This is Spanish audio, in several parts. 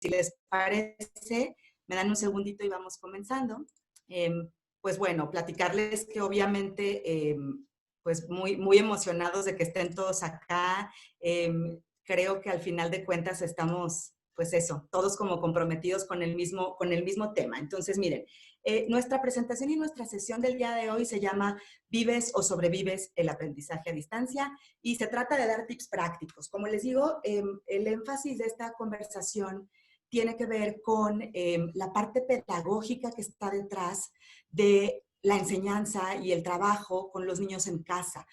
si les parece, me dan un segundito y vamos comenzando. Pues bueno, platicarles que obviamente, pues muy emocionados de que estén todos acá. Creo que al final de cuentas estamos, pues eso, todos como comprometidos con el mismo tema. Entonces, miren, nuestra presentación y nuestra sesión del día de hoy se llama ¿Vives o sobrevives el aprendizaje a distancia? Y se trata de dar tips prácticos. Como les digo, el énfasis de esta conversación tiene que ver con la parte pedagógica que está detrás de la enseñanza y el trabajo con los niños en casa.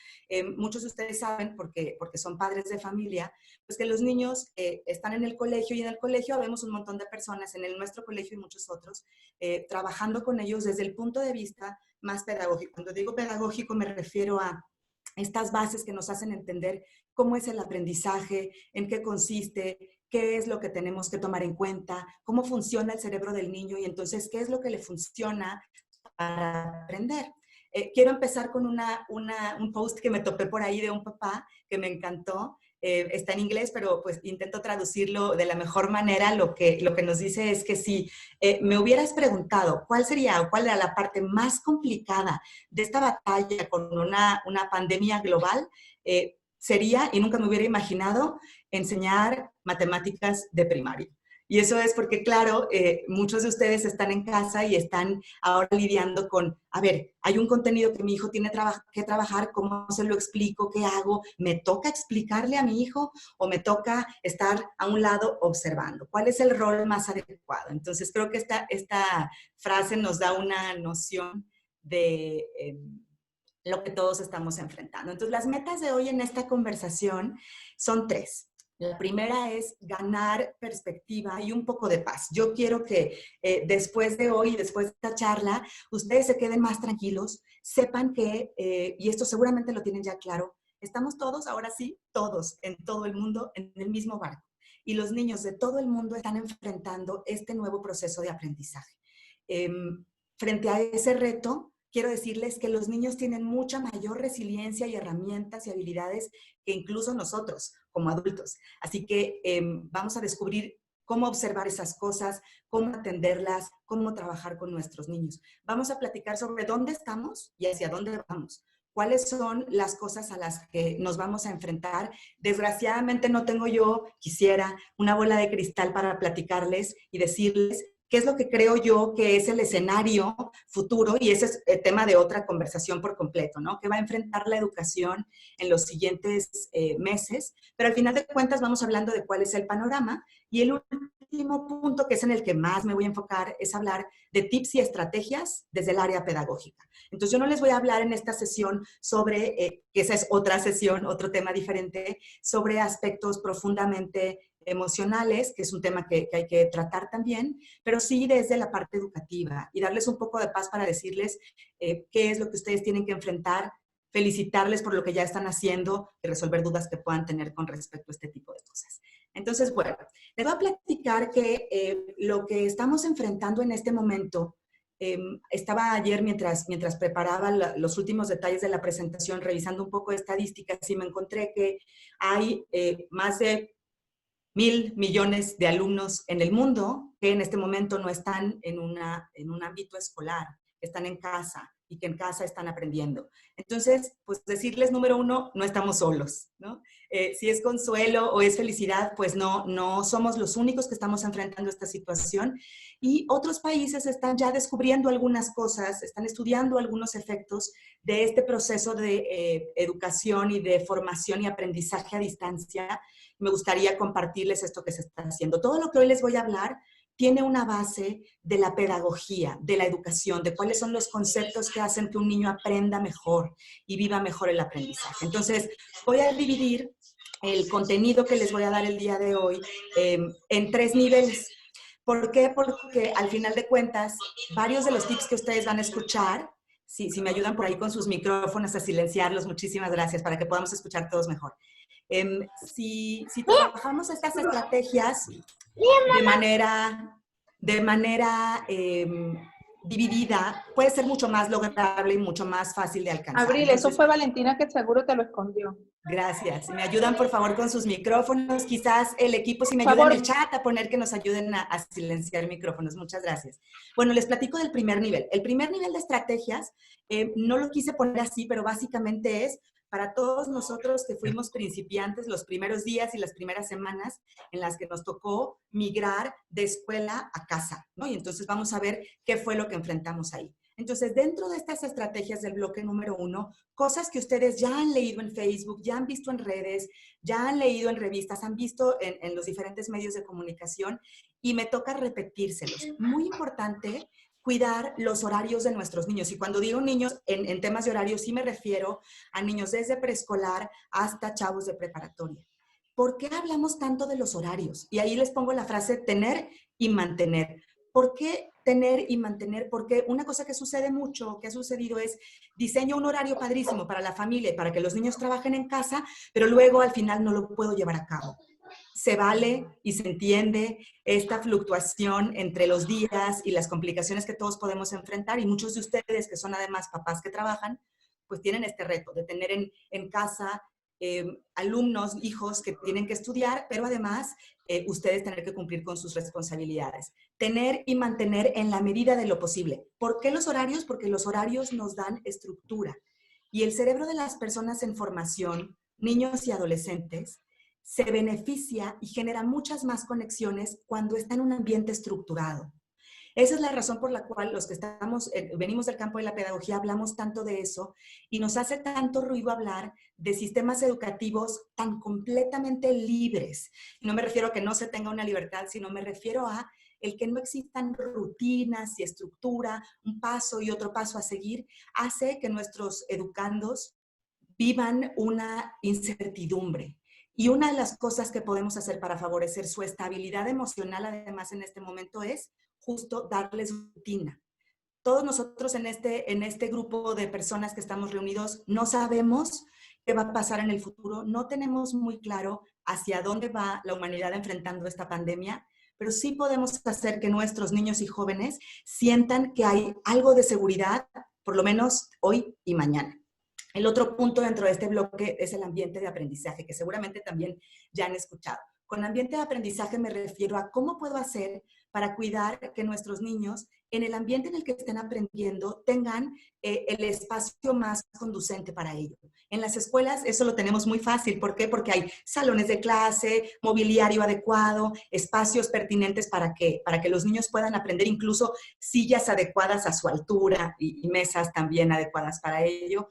Muchos de ustedes saben, porque son padres de familia, pues que los niños están en el colegio y en el colegio vemos un montón de personas, en nuestro colegio y muchos otros, trabajando con ellos desde el punto de vista más pedagógico. Cuando digo pedagógico me refiero a estas bases que nos hacen entender cómo es el aprendizaje, en qué consiste, qué es lo que tenemos que tomar en cuenta, cómo funciona el cerebro del niño y entonces qué es lo que le funciona para aprender. Quiero empezar con un post que me topé por ahí de un papá que me encantó. Está en inglés, pero pues intento traducirlo de la mejor manera. Lo que nos dice es que si me hubieras preguntado cuál sería o cuál era la parte más complicada de esta batalla con una pandemia global, sería, y nunca me hubiera imaginado, enseñar matemáticas de primaria. Y eso es porque, claro, muchos de ustedes están en casa y están ahora lidiando con, a ver, hay un contenido que mi hijo tiene que trabajar, ¿cómo se lo explico? ¿Qué hago? ¿Me toca explicarle a mi hijo o me toca estar a un lado observando? ¿Cuál es el rol más adecuado? Entonces, creo que esta frase nos da una noción de lo que todos estamos enfrentando. Entonces, las metas de hoy en esta conversación son 3. La primera es ganar perspectiva y un poco de paz. Yo quiero que después de hoy, después de esta charla, ustedes se queden más tranquilos, sepan que, y esto seguramente lo tienen ya claro, estamos todos, ahora sí, todos en todo el mundo en el mismo barco. Y los niños de todo el mundo están enfrentando este nuevo proceso de aprendizaje. Frente a ese reto, quiero decirles que los niños tienen mucha mayor resiliencia y herramientas y habilidades que incluso nosotros como adultos. Así que vamos a descubrir cómo observar esas cosas, cómo atenderlas, cómo trabajar con nuestros niños. Vamos a platicar sobre dónde estamos y hacia dónde vamos. ¿Cuáles son las cosas a las que nos vamos a enfrentar? Desgraciadamente no tengo yo, quisiera, una bola de cristal para platicarles y decirles qué es lo que creo yo que es el escenario futuro, y ese es el tema de otra conversación por completo, ¿no? Que va a enfrentar la educación en los siguientes meses, pero al final de cuentas vamos hablando de cuál es el panorama, y el último punto, que es en el que más me voy a enfocar, es hablar de tips y estrategias desde el área pedagógica. Entonces yo no les voy a hablar en esta sesión sobre, que esa es otra sesión, otro tema diferente, sobre aspectos profundamente emocionales, que es un tema que hay que tratar también, pero sí desde la parte educativa y darles un poco de paz para decirles qué es lo que ustedes tienen que enfrentar, felicitarles por lo que ya están haciendo y resolver dudas que puedan tener con respecto a este tipo de cosas. Entonces, bueno, les voy a platicar que lo que estamos enfrentando en este momento, estaba ayer mientras preparaba los últimos detalles de la presentación, revisando un poco de estadísticas, y me encontré que hay más de 1,000 millones de alumnos en el mundo que en este momento no están en un ámbito escolar, están en casa y que en casa están aprendiendo. Entonces, pues decirles, número 1, no estamos solos, ¿no? Si es consuelo o es felicidad, pues no somos los únicos que estamos enfrentando esta situación, y otros países están ya descubriendo algunas cosas, están estudiando algunos efectos de este proceso de educación y de formación y aprendizaje a distancia. Me gustaría compartirles esto que se está haciendo. Todo lo que hoy les voy a hablar tiene una base de la pedagogía, de la educación, de cuáles son los conceptos que hacen que un niño aprenda mejor y viva mejor el aprendizaje. Entonces, voy a dividir el contenido que les voy a dar el día de hoy en 3 niveles. ¿Por qué? Porque al final de cuentas, varios de los tips que ustedes van a escuchar, si me ayudan por ahí con sus micrófonos a silenciarlos, muchísimas gracias, para que podamos escuchar todos mejor. Si trabajamos estas estrategias de manera dividida, puede ser mucho más lograble y mucho más fácil de alcanzar. Abril, eso Entonces, fue Valentina que seguro te lo escondió. gracias. ¿Me ayudan, por favor, con sus micrófonos? Quizás el equipo, si Por me ayuda en el favor, chat a poner que nos ayuden a silenciar micrófonos. Muchas gracias. Bueno, les platico del primer nivel. El primer nivel de estrategias, no lo quise poner así, pero básicamente es para todos nosotros que fuimos principiantes los primeros días y las primeras semanas en las que nos tocó migrar de escuela a casa, ¿no? Y entonces vamos a ver qué fue lo que enfrentamos ahí. Entonces, dentro de estas estrategias del bloque número 1, cosas que ustedes ya han leído en Facebook, ya han visto en redes, ya han leído en revistas, han visto en los diferentes medios de comunicación y me toca repetírselos. Muy importante cuidar los horarios de nuestros niños. Y cuando digo niños, en temas de horarios sí me refiero a niños desde preescolar hasta chavos de preparatoria. ¿Por qué hablamos tanto de los horarios? Y ahí les pongo la frase tener y mantener. ¿Por qué tener y mantener? Porque una cosa que sucede mucho, que ha sucedido es, diseño un horario padrísimo para la familia y para que los niños trabajen en casa, pero luego al final no lo puedo llevar a cabo. Se vale y se entiende esta fluctuación entre los días y las complicaciones que todos podemos enfrentar y muchos de ustedes que son además papás que trabajan, pues tienen este reto de tener en casa alumnos, hijos que tienen que estudiar, pero además ustedes tener que cumplir con sus responsabilidades. Tener y mantener en la medida de lo posible. ¿Por qué los horarios? Porque los horarios nos dan estructura. Y el cerebro de las personas en formación, niños y adolescentes, se beneficia y genera muchas más conexiones cuando está en un ambiente estructurado. Esa es la razón por la cual los que venimos del campo de la pedagogía hablamos tanto de eso y nos hace tanto ruido hablar de sistemas educativos tan completamente libres. No me refiero a que no se tenga una libertad, sino me refiero a el que no existan rutinas y estructura, un paso y otro paso a seguir, hace que nuestros educandos vivan una incertidumbre. Y una de las cosas que podemos hacer para favorecer su estabilidad emocional, además, en este momento, es justo darles rutina. Todos nosotros en este grupo de personas que estamos reunidos no sabemos qué va a pasar en el futuro, no tenemos muy claro hacia dónde va la humanidad enfrentando esta pandemia, pero sí podemos hacer que nuestros niños y jóvenes sientan que hay algo de seguridad, por lo menos hoy y mañana. El otro punto dentro de este bloque es el ambiente de aprendizaje, que seguramente también ya han escuchado. Con ambiente de aprendizaje me refiero a cómo puedo hacer para cuidar que nuestros niños, en el ambiente en el que estén aprendiendo, tengan el espacio más conducente para ello. En las escuelas eso lo tenemos muy fácil. ¿Por qué? Porque hay salones de clase, mobiliario adecuado, espacios pertinentes para que los niños puedan aprender, incluso sillas adecuadas a su altura y mesas también adecuadas para ello.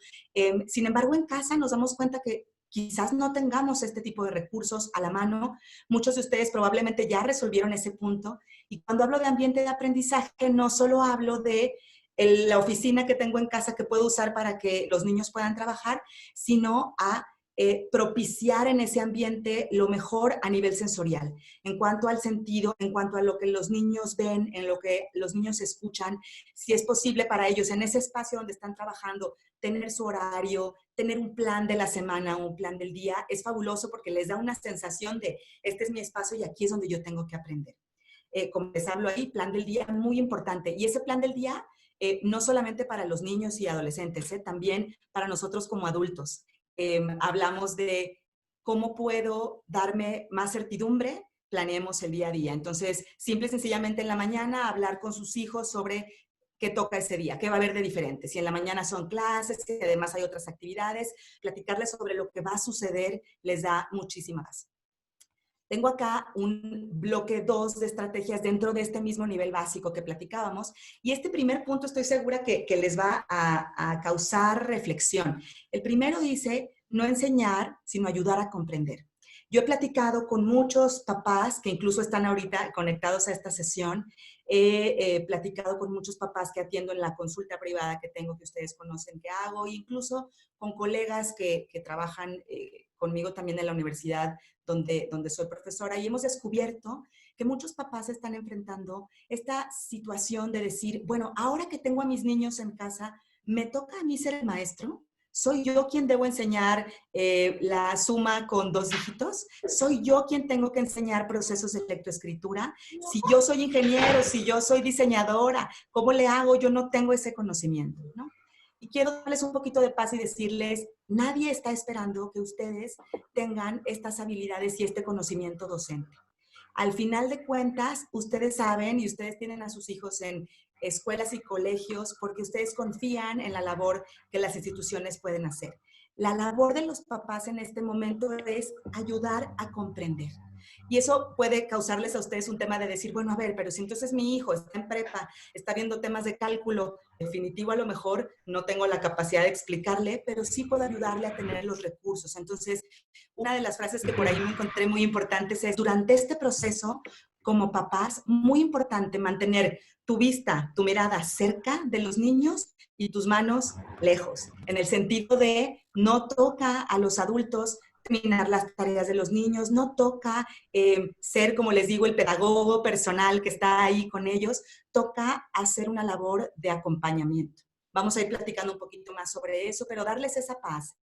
Sin embargo, en casa nos damos cuenta que quizás no tengamos este tipo de recursos a la mano. Muchos de ustedes probablemente ya resolvieron ese punto. Y cuando hablo de ambiente de aprendizaje, no solo hablo de la oficina que tengo en casa que puedo usar para que los niños puedan trabajar, sino a propiciar en ese ambiente lo mejor a nivel sensorial, en cuanto al sentido, en cuanto a lo que los niños ven, en lo que los niños escuchan, si es posible para ellos en ese espacio donde están trabajando, tener su horario, tener un plan de la semana, un plan del día, es fabuloso porque les da una sensación de este es mi espacio y aquí es donde yo tengo que aprender. Como les hablo ahí, plan del día muy importante. Y ese plan del día no solamente para los niños y adolescentes, también para nosotros como adultos. Hablamos de cómo puedo darme más certidumbre, planeemos el día a día. Entonces, simple y sencillamente en la mañana hablar con sus hijos sobre qué toca ese día, qué va a haber de diferente. Si en la mañana son clases, si además hay otras actividades, platicarles sobre lo que va a suceder les da muchísima paz. Tengo acá un bloque 2 de estrategias dentro de este mismo nivel básico que platicábamos. Y este primer punto estoy segura que les va a causar reflexión. El primero dice, no enseñar, sino ayudar a comprender. Yo he platicado con muchos papás que incluso están ahorita conectados a esta sesión. He platicado con muchos papás que atiendo en la consulta privada que tengo, que ustedes conocen que hago, incluso con colegas que trabajan conmigo también en la universidad donde soy profesora, y hemos descubierto que muchos papás están enfrentando esta situación de decir, bueno, ahora que tengo a mis niños en casa, ¿me toca a mí ser el maestro? ¿Soy yo quien debo enseñar la suma con 2 dígitos? ¿Soy yo quien tengo que enseñar procesos de lectoescritura? Si yo soy ingeniero, si yo soy diseñadora, ¿cómo le hago? Yo no tengo ese conocimiento, ¿no? Y quiero darles un poquito de paz y decirles, nadie está esperando que ustedes tengan estas habilidades y este conocimiento docente. Al final de cuentas, ustedes saben y ustedes tienen a sus hijos en escuelas y colegios porque ustedes confían en la labor que las instituciones pueden hacer. La labor de los papás en este momento es ayudar a comprender. Y eso puede causarles a ustedes un tema de decir, bueno, a ver, pero si entonces mi hijo está en prepa, está viendo temas de cálculo, definitivo a lo mejor no tengo la capacidad de explicarle, pero sí puedo ayudarle a tener los recursos. Entonces, una de las frases que por ahí me encontré muy importantes es, durante este proceso, como papás, muy importante mantener tu vista, tu mirada cerca de los niños y tus manos lejos, en el sentido de no toca a los adultos terminar las tareas de los niños, no toca ser, como les digo, el pedagogo personal que está ahí con ellos, toca hacer una labor de acompañamiento. Vamos a ir platicando un poquito más sobre eso, pero darles esa paz.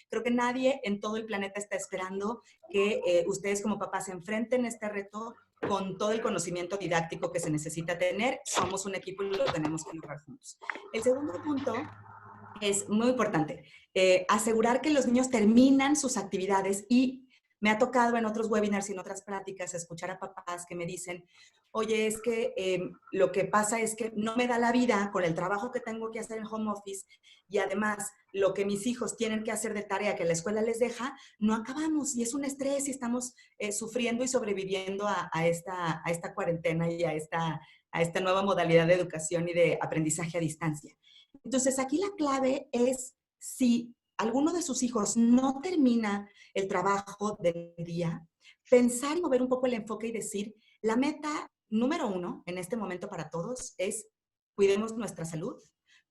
Creo que nadie en todo el planeta está esperando que ustedes como papás se enfrenten a este reto con todo el conocimiento didáctico que se necesita tener. Somos un equipo y lo tenemos que lograr juntos. El segundo punto es muy importante, asegurar que los niños terminan sus actividades y me ha tocado en otros webinars y en otras prácticas escuchar a papás que me dicen, oye, es que lo que pasa es que no me da la vida con el trabajo que tengo que hacer en home office y además lo que mis hijos tienen que hacer de tarea que la escuela les deja, no acabamos y es un estrés y estamos sufriendo y sobreviviendo a esta cuarentena y a esta nueva modalidad de educación y de aprendizaje a distancia. Entonces, aquí la clave es si alguno de sus hijos no termina el trabajo del día, pensar y mover un poco el enfoque y decir, la meta número 1 en este momento para todos es cuidemos nuestra salud,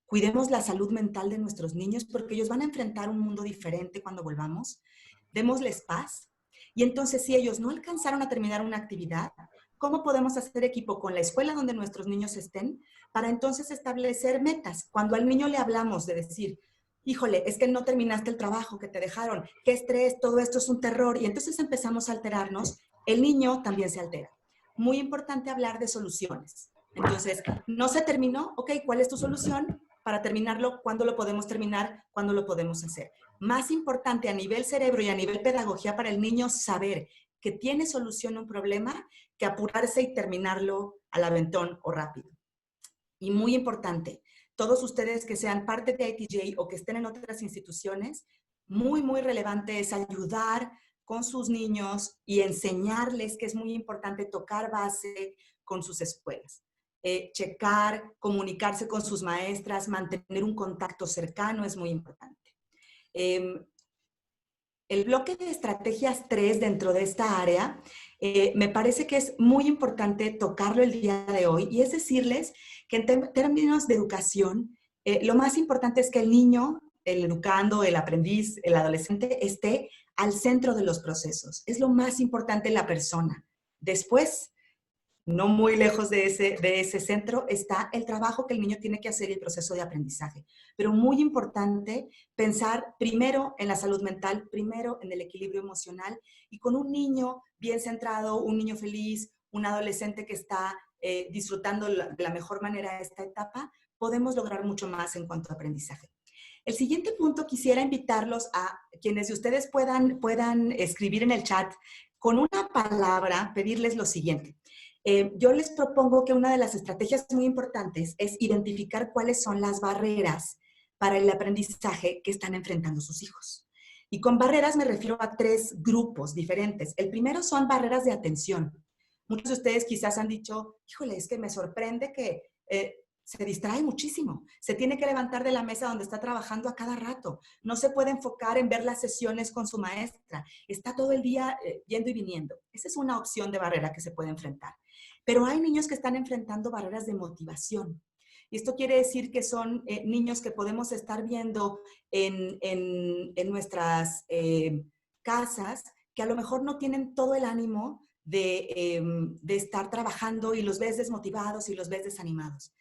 cuidemos la salud mental de nuestros niños porque ellos van a enfrentar un mundo diferente cuando volvamos, démosles paz. Y entonces, si ellos no alcanzaron a terminar una actividad, ¿cómo podemos hacer equipo con la escuela donde nuestros niños estén para entonces establecer metas? Cuando al niño le hablamos de decir, híjole, es que no terminaste el trabajo que te dejaron, qué estrés, todo esto es un terror, y entonces empezamos a alterarnos, el niño también se altera. Muy importante hablar de soluciones. Entonces, no se terminó, ok, ¿cuál es tu solución? Para terminarlo, ¿cuándo lo podemos terminar? ¿Cuándo lo podemos hacer? Más importante a nivel cerebro y a nivel pedagogía para el niño saber que tiene solución a un problema que apurarse y terminarlo al aventón o rápido. Y muy importante, todos ustedes que sean parte de ITJ o que estén en otras instituciones, muy, muy relevante es ayudar con sus niños y enseñarles que es muy importante tocar base con sus escuelas. Checar, comunicarse con sus maestras, mantener un contacto cercano es muy importante. El bloque de estrategias 3 dentro de esta área, me parece que es muy importante tocarlo el día de hoy y es decirles que en términos de educación, lo más importante es que el niño, el educando, el aprendiz, el adolescente esté al centro de los procesos. Es lo más importante la persona. Después, no muy lejos de ese centro, está el trabajo que el niño tiene que hacer y el proceso de aprendizaje. Pero muy importante pensar primero en la salud mental, primero en el equilibrio emocional y con un niño bien centrado, un niño feliz, un adolescente que está disfrutando de la mejor manera esta etapa, podemos lograr mucho más en cuanto a aprendizaje. El siguiente punto, quisiera invitarlos a quienes de ustedes puedan escribir en el chat con una palabra, pedirles lo siguiente. Yo les propongo que una de las estrategias muy importantes es identificar cuáles son las barreras para el aprendizaje que están enfrentando sus hijos. Y con barreras me refiero a 3 grupos diferentes. El primero son barreras de atención. Muchos de ustedes quizás han dicho, híjole, es que me sorprende que se distrae muchísimo. Se tiene que levantar de la mesa donde está trabajando a cada rato. No se puede enfocar en ver las sesiones con su maestra. Está todo el día yendo y viniendo. Esa es una opción de barrera que se puede enfrentar. Pero hay niños que están enfrentando barreras de motivación. Y esto quiere decir que son niños que podemos estar viendo en nuestras casas que a lo mejor no tienen todo el ánimo de estar trabajando y los ves desmotivados y los ves desanimados.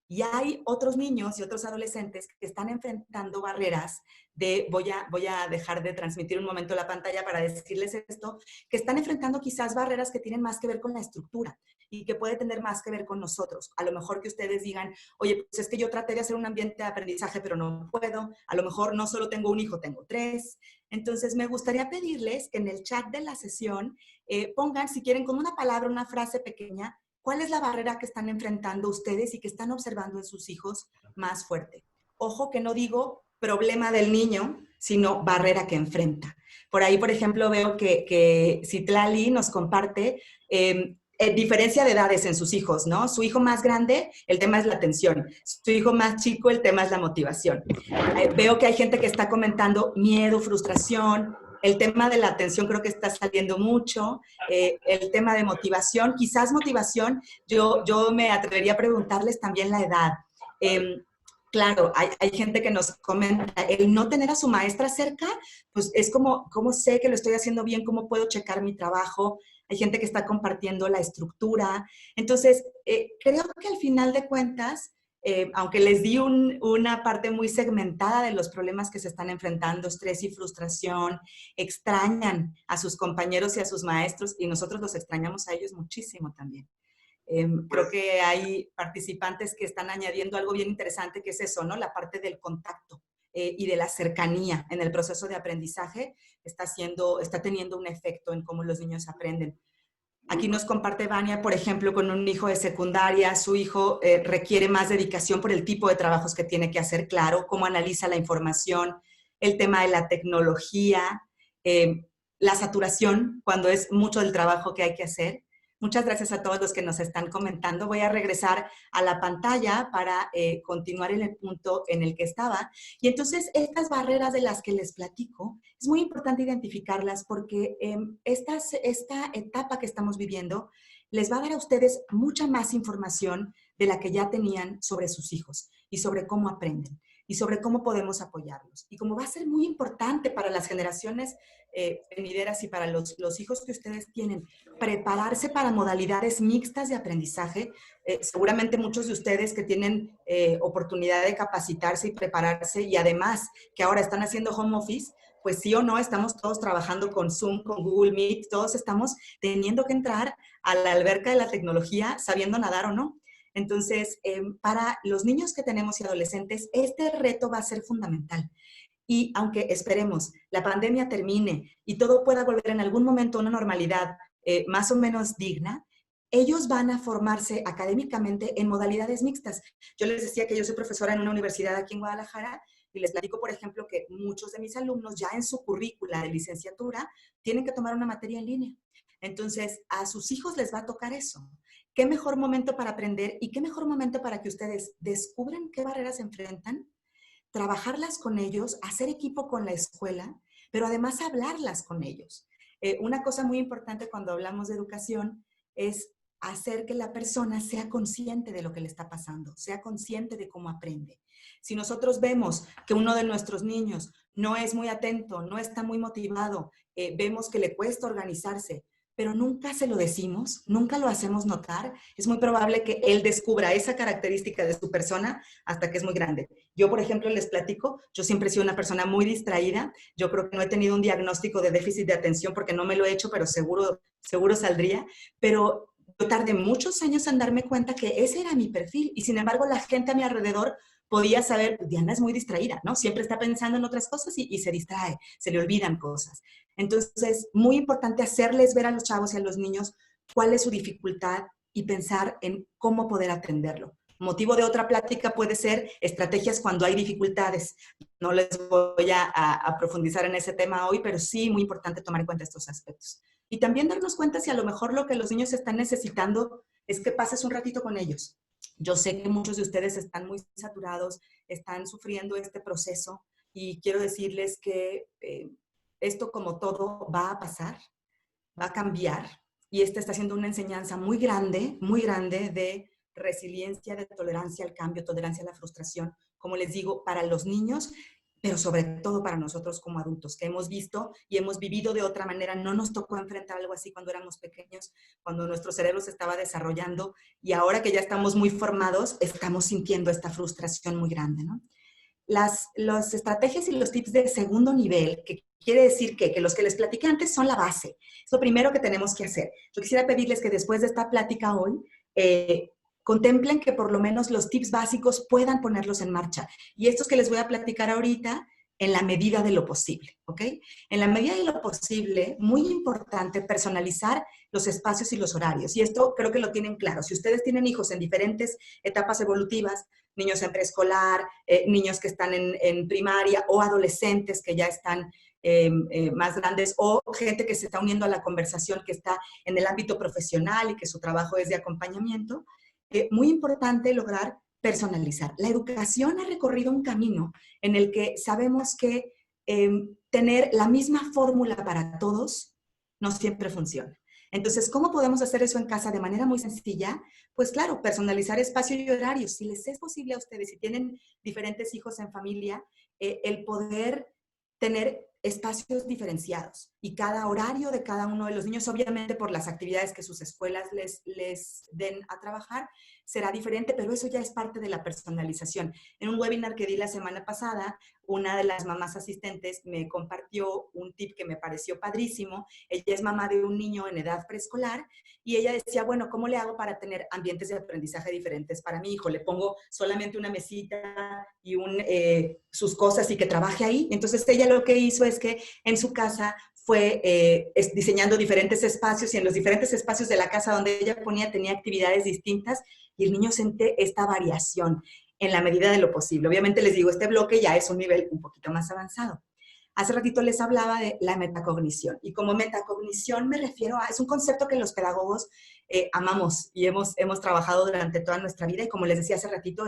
Y hay otros niños y otros adolescentes que están enfrentando barreras de, voy a dejar de transmitir un momento la pantalla para decirles esto, que están enfrentando quizás barreras que tienen más que ver con la estructura y que puede tener más que ver con nosotros. A lo mejor que ustedes digan, oye, pues es que yo traté de hacer un ambiente de aprendizaje, pero no puedo. A lo mejor no solo tengo un hijo, tengo tres. Entonces, me gustaría pedirles que en el chat de la sesión pongan, si quieren, con una palabra, una frase pequeña, ¿cuál es la barrera que están enfrentando ustedes y que están observando en sus hijos más fuerte? Ojo que no digo problema del niño, sino barrera que enfrenta. Por ahí, por ejemplo, veo que Citlali nos comparte diferencia de edades en sus hijos, ¿no? Su hijo más grande, el tema es la atención. Su hijo más chico, el tema es la motivación. Veo que hay gente que está comentando miedo, frustración. El tema de la atención creo que está saliendo mucho. El tema de motivación, quizás motivación, yo me atrevería a preguntarles también la edad. Claro, hay gente que nos comenta, el no tener a su maestra cerca, pues es como, ¿cómo sé que lo estoy haciendo bien? ¿Cómo puedo checar mi trabajo? Hay gente que está compartiendo la estructura. Entonces, creo que al final de cuentas, aunque les di una parte muy segmentada de los problemas que se están enfrentando, estrés y frustración, extrañan a sus compañeros y a sus maestros y nosotros los extrañamos a ellos muchísimo también. Creo que hay participantes que están añadiendo algo bien interesante, que es eso, ¿no? La parte del contacto y de la cercanía en el proceso de aprendizaje está teniendo un efecto en cómo los niños aprenden. Aquí nos comparte Vania, por ejemplo, con un hijo de secundaria, su hijo requiere más dedicación por el tipo de trabajos que tiene que hacer, claro, cómo analiza la información, el tema de la tecnología, la saturación, cuando es mucho del trabajo que hay que hacer. Muchas gracias a todos los que nos están comentando. Voy a regresar a la pantalla para continuar en el punto en el que estaba. Y entonces, estas barreras de las que les platico, es muy importante identificarlas porque esta etapa que estamos viviendo les va a dar a ustedes mucha más información de la que ya tenían sobre sus hijos y sobre cómo aprenden y sobre cómo podemos apoyarlos. Y como va a ser muy importante para las generaciones venideras y para los hijos que ustedes tienen, prepararse para modalidades mixtas de aprendizaje. Seguramente muchos de ustedes que tienen oportunidad de capacitarse y prepararse y además que ahora están haciendo home office, pues sí o no, estamos todos trabajando con Zoom, con Google Meet, todos estamos teniendo que entrar a la alberca de la tecnología sabiendo nadar o no. Entonces, para los niños que tenemos y adolescentes, este reto va a ser fundamental. Y aunque esperemos la pandemia termine y todo pueda volver en algún momento a una normalidad más o menos digna, ellos van a formarse académicamente en modalidades mixtas. Yo les decía que yo soy profesora en una universidad aquí en Guadalajara y les platico, por ejemplo, que muchos de mis alumnos ya en su currícula de licenciatura tienen que tomar una materia en línea. Entonces, a sus hijos les va a tocar eso. ¿Qué mejor momento para aprender y qué mejor momento para que ustedes descubran qué barreras enfrentan, trabajarlas con ellos, hacer equipo con la escuela, pero además hablarlas con ellos? Una cosa muy importante cuando hablamos de educación es hacer que la persona sea consciente de lo que le está pasando, sea consciente de cómo aprende. Si nosotros vemos que uno de nuestros niños no es muy atento, no está muy motivado, vemos que le cuesta organizarse, pero nunca se lo decimos, nunca lo hacemos notar, es muy probable que él descubra esa característica de su persona hasta que es muy grande. Yo, por ejemplo, les platico, yo siempre he sido una persona muy distraída, yo creo que no he tenido un diagnóstico de déficit de atención porque no me lo he hecho, pero seguro saldría, pero yo tardé muchos años en darme cuenta que ese era mi perfil y sin embargo la gente a mi alrededor podía saber, Diana es muy distraída, ¿no? Siempre está pensando en otras cosas y se distrae, se le olvidan cosas. Entonces, muy importante hacerles ver a los chavos y a los niños cuál es su dificultad y pensar en cómo poder atenderlo. Motivo de otra plática puede ser estrategias cuando hay dificultades. No les voy a profundizar en ese tema hoy, pero sí muy importante tomar en cuenta estos aspectos. Y también darnos cuenta si a lo mejor lo que los niños están necesitando es que pases un ratito con ellos. Yo sé que muchos de ustedes están muy saturados, están sufriendo este proceso y quiero decirles que esto, como todo, va a pasar, va a cambiar y esta está siendo una enseñanza muy grande de resiliencia, de tolerancia al cambio, tolerancia a la frustración, como les digo, para los niños, pero sobre todo para nosotros como adultos, que hemos visto y hemos vivido de otra manera. No nos tocó enfrentar algo así cuando éramos pequeños, cuando nuestro cerebro se estaba desarrollando, y ahora que ya estamos muy formados, estamos sintiendo esta frustración muy grande, ¿no? Las estrategias y los tips de segundo nivel, que quiere decir que los que les platiqué antes son la base. Es lo primero que tenemos que hacer. Yo quisiera pedirles que después de esta plática hoy, contemplen que por lo menos los tips básicos puedan ponerlos en marcha. Y estos que les voy a platicar ahorita, en la medida de lo posible, ¿ok? En la medida de lo posible, muy importante personalizar los espacios y los horarios. Y esto creo que lo tienen claro. Si ustedes tienen hijos en diferentes etapas evolutivas, niños en preescolar, niños que están en primaria o adolescentes que ya están más grandes, o gente que se está uniendo a la conversación, que está en el ámbito profesional y que su trabajo es de acompañamiento, muy importante lograr personalizar. La educación ha recorrido un camino en el que sabemos que tener la misma fórmula para todos no siempre funciona. Entonces, ¿cómo podemos hacer eso en casa de manera muy sencilla? Pues claro, personalizar espacio y horarios. Si les es posible a ustedes, si tienen diferentes hijos en familia, el poder tener espacios diferenciados y cada horario de cada uno de los niños, obviamente por las actividades que sus escuelas les den a trabajar, será diferente, pero eso ya es parte de la personalización. En un webinar que di la semana pasada, una de las mamás asistentes me compartió un tip que me pareció padrísimo. Ella es mamá de un niño en edad preescolar y ella decía, bueno, ¿cómo le hago para tener ambientes de aprendizaje diferentes para mi hijo? Le pongo solamente una mesita y sus cosas y que trabaje ahí. Entonces ella lo que hizo es que en su casa fue diseñando diferentes espacios, y en los diferentes espacios de la casa donde ella tenía actividades distintas, y el niño siente esta variación en la medida de lo posible. Obviamente les digo, este bloque ya es un nivel un poquito más avanzado. Hace ratito les hablaba de la metacognición, y como metacognición me refiero es un concepto que los pedagogos amamos y hemos trabajado durante toda nuestra vida, y como les decía hace ratito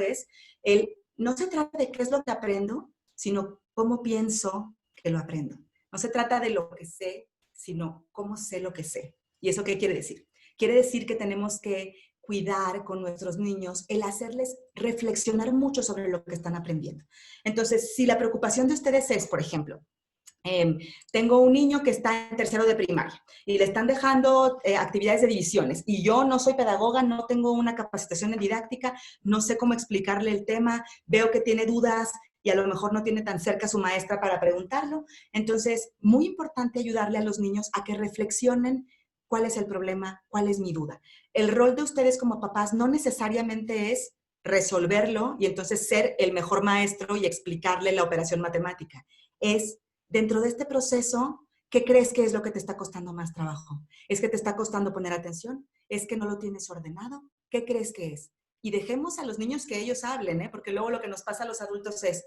no se trata de qué es lo que aprendo, sino cómo pienso que lo aprendo. No se trata de lo que sé, sino cómo sé lo que sé. ¿Y eso qué quiere decir? Quiere decir que tenemos que cuidar con nuestros niños el hacerles reflexionar mucho sobre lo que están aprendiendo. Entonces, si la preocupación de ustedes es, por ejemplo, tengo un niño que está en tercero de primaria y le están dejando actividades de divisiones, y yo no soy pedagoga, no tengo una capacitación en didáctica, no sé cómo explicarle el tema, veo que tiene dudas y a lo mejor no tiene tan cerca a su maestra para preguntarlo. Entonces, muy importante ayudarle a los niños a que reflexionen cuál es el problema, cuál es mi duda. El rol de ustedes como papás no necesariamente es resolverlo y entonces ser el mejor maestro y explicarle la operación matemática. Es dentro de este proceso, ¿qué crees que es lo que te está costando más trabajo? ¿Es que te está costando poner atención? ¿Es que no lo tienes ordenado? ¿Qué crees que es? Y dejemos a los niños que ellos hablen, porque luego lo que nos pasa a los adultos es,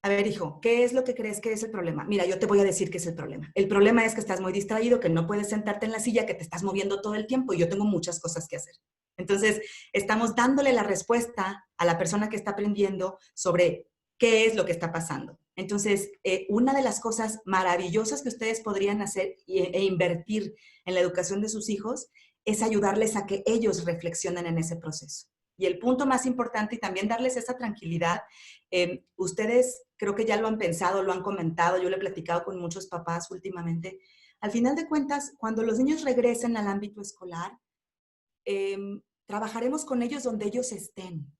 a ver, hijo, ¿qué es lo que crees que es el problema? Mira, yo te voy a decir qué es el problema. El problema es que estás muy distraído, que no puedes sentarte en la silla, que te estás moviendo todo el tiempo y yo tengo muchas cosas que hacer. Entonces, estamos dándole la respuesta a la persona que está aprendiendo sobre qué es lo que está pasando. Entonces, una de las cosas maravillosas que ustedes podrían hacer e invertir en la educación de sus hijos es ayudarles a que ellos reflexionen en ese proceso. Y el punto más importante, y también darles esa tranquilidad, ustedes creo que ya lo han pensado, lo han comentado, yo lo he platicado con muchos papás últimamente. Al final de cuentas, cuando los niños regresen al ámbito escolar, trabajaremos con ellos donde ellos estén.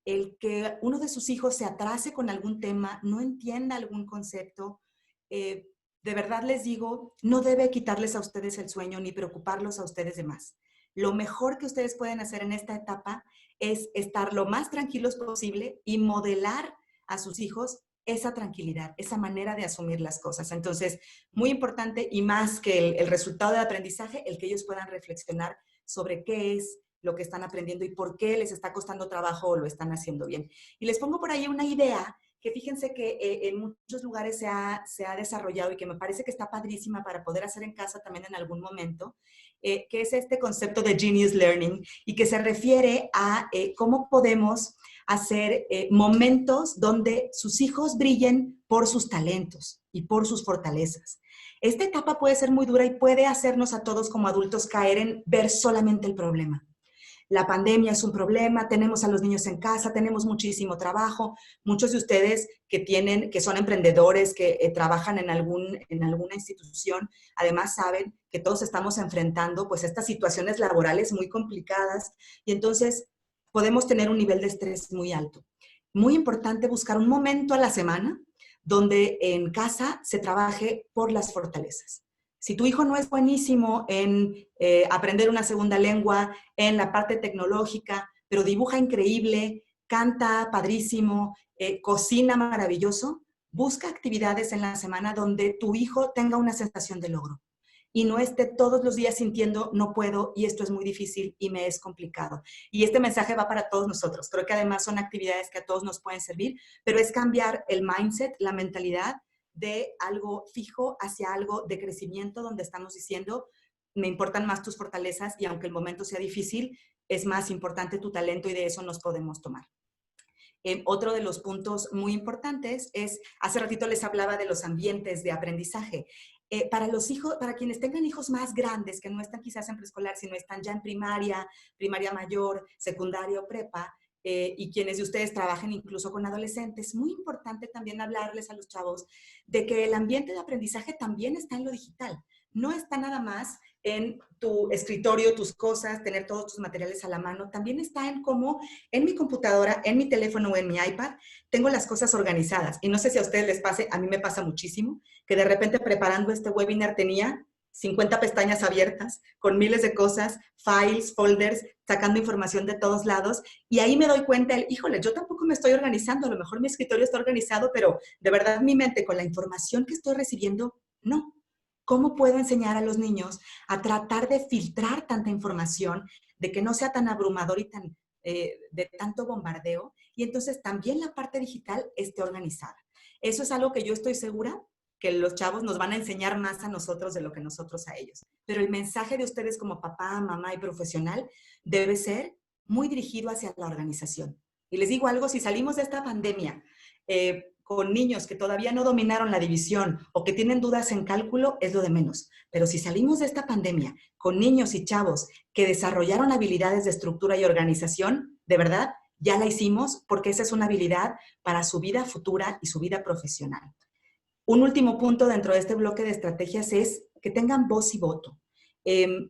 El que uno de sus hijos se atrase con algún tema, no entienda algún concepto, de verdad les digo, no debe quitarles a ustedes el sueño ni preocuparlos a ustedes de más. Lo mejor que ustedes pueden hacer en esta etapa es estar lo más tranquilos posible y modelar a sus hijos esa tranquilidad, esa manera de asumir las cosas. Entonces, muy importante, y más que el resultado del aprendizaje, el que ellos puedan reflexionar sobre qué es lo que están aprendiendo y por qué les está costando trabajo o lo están haciendo bien. Y les pongo por ahí una idea que fíjense que en muchos lugares se ha desarrollado y que me parece que está padrísima para poder hacer en casa también en algún momento, que es este concepto de Genius Learning, y que se refiere a cómo podemos hacer momentos donde sus hijos brillen por sus talentos y por sus fortalezas. Esta etapa puede ser muy dura y puede hacernos a todos como adultos caer en ver solamente el problema. la pandemia es un problema, tenemos a los niños en casa, tenemos muchísimo trabajo. Muchos de ustedes que son emprendedores, que trabajan en alguna institución, además saben que todos estamos enfrentando pues estas situaciones laborales muy complicadas y entonces podemos tener un nivel de estrés muy alto. Muy importante buscar un momento a la semana donde en casa se trabaje por las fortalezas. Si tu hijo no es buenísimo en aprender una segunda lengua, en la parte tecnológica, pero dibuja increíble, canta padrísimo, cocina maravilloso, busca actividades en la semana donde tu hijo tenga una sensación de logro y no esté todos los días sintiendo no puedo y esto es muy difícil y me es complicado. Y este mensaje va para todos nosotros. Creo que además son actividades que a todos nos pueden servir, pero es cambiar el mindset, la mentalidad de algo fijo hacia algo de crecimiento donde estamos diciendo me importan más tus fortalezas y aunque el momento sea difícil, es más importante tu talento y de eso nos podemos tomar. Otro de los puntos muy importantes es, hace ratito les hablaba de los ambientes de aprendizaje. Para los hijos, para quienes tengan hijos más grandes, que no están quizás en preescolar, sino están ya en primaria, primaria mayor, secundaria o prepa, y quienes de ustedes trabajen incluso con adolescentes, muy importante también hablarles a los chavos de que el ambiente de aprendizaje también está en lo digital. No está nada más en tu escritorio, tus cosas, tener todos tus materiales a la mano. También está en cómo en mi computadora, en mi teléfono o en mi iPad tengo las cosas organizadas. Y no sé si a ustedes les pase, a mí me pasa muchísimo, que de repente preparando este webinar tenía 50 pestañas abiertas con miles de cosas, files, folders, sacando información de todos lados. Y ahí me doy cuenta, híjole, yo tampoco me estoy organizando. A lo mejor mi escritorio está organizado, pero de verdad mi mente con la información que estoy recibiendo, no. ¿Cómo puedo enseñar a los niños a tratar de filtrar tanta información, de que no sea tan abrumador y tan de tanto bombardeo? Y entonces también la parte digital esté organizada. Eso es algo que yo estoy segura que los chavos nos van a enseñar más a nosotros de lo que nosotros a ellos. Pero el mensaje de ustedes como papá, mamá y profesional debe ser muy dirigido hacia la organización. Y les digo algo, si salimos de esta pandemia con niños que todavía no dominaron la división o que tienen dudas en cálculo, es lo de menos. Pero si salimos de esta pandemia con niños y chavos que desarrollaron habilidades de estructura y organización, de verdad, ya la hicimos porque esa es una habilidad para su vida futura y su vida profesional. Un último punto dentro de este bloque de estrategias es que tengan voz y voto.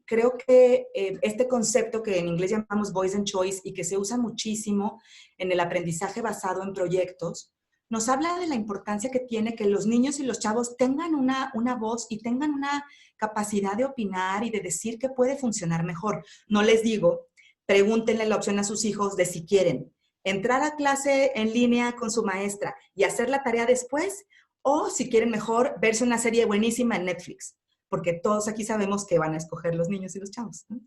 Creo que este concepto que en inglés llamamos voice and choice y que se usa muchísimo en el aprendizaje basado en proyectos, nos habla de la importancia que tiene que los niños y los chavos tengan una voz y tengan una capacidad de opinar y de decir que puede funcionar mejor. No les digo, pregúntenle la opción a sus hijos de si quieren entrar a clase en línea con su maestra y hacer la tarea después, o si quieren mejor, verse una serie buenísima en Netflix, porque todos aquí sabemos que van a escoger los niños y los chavos, ¿no?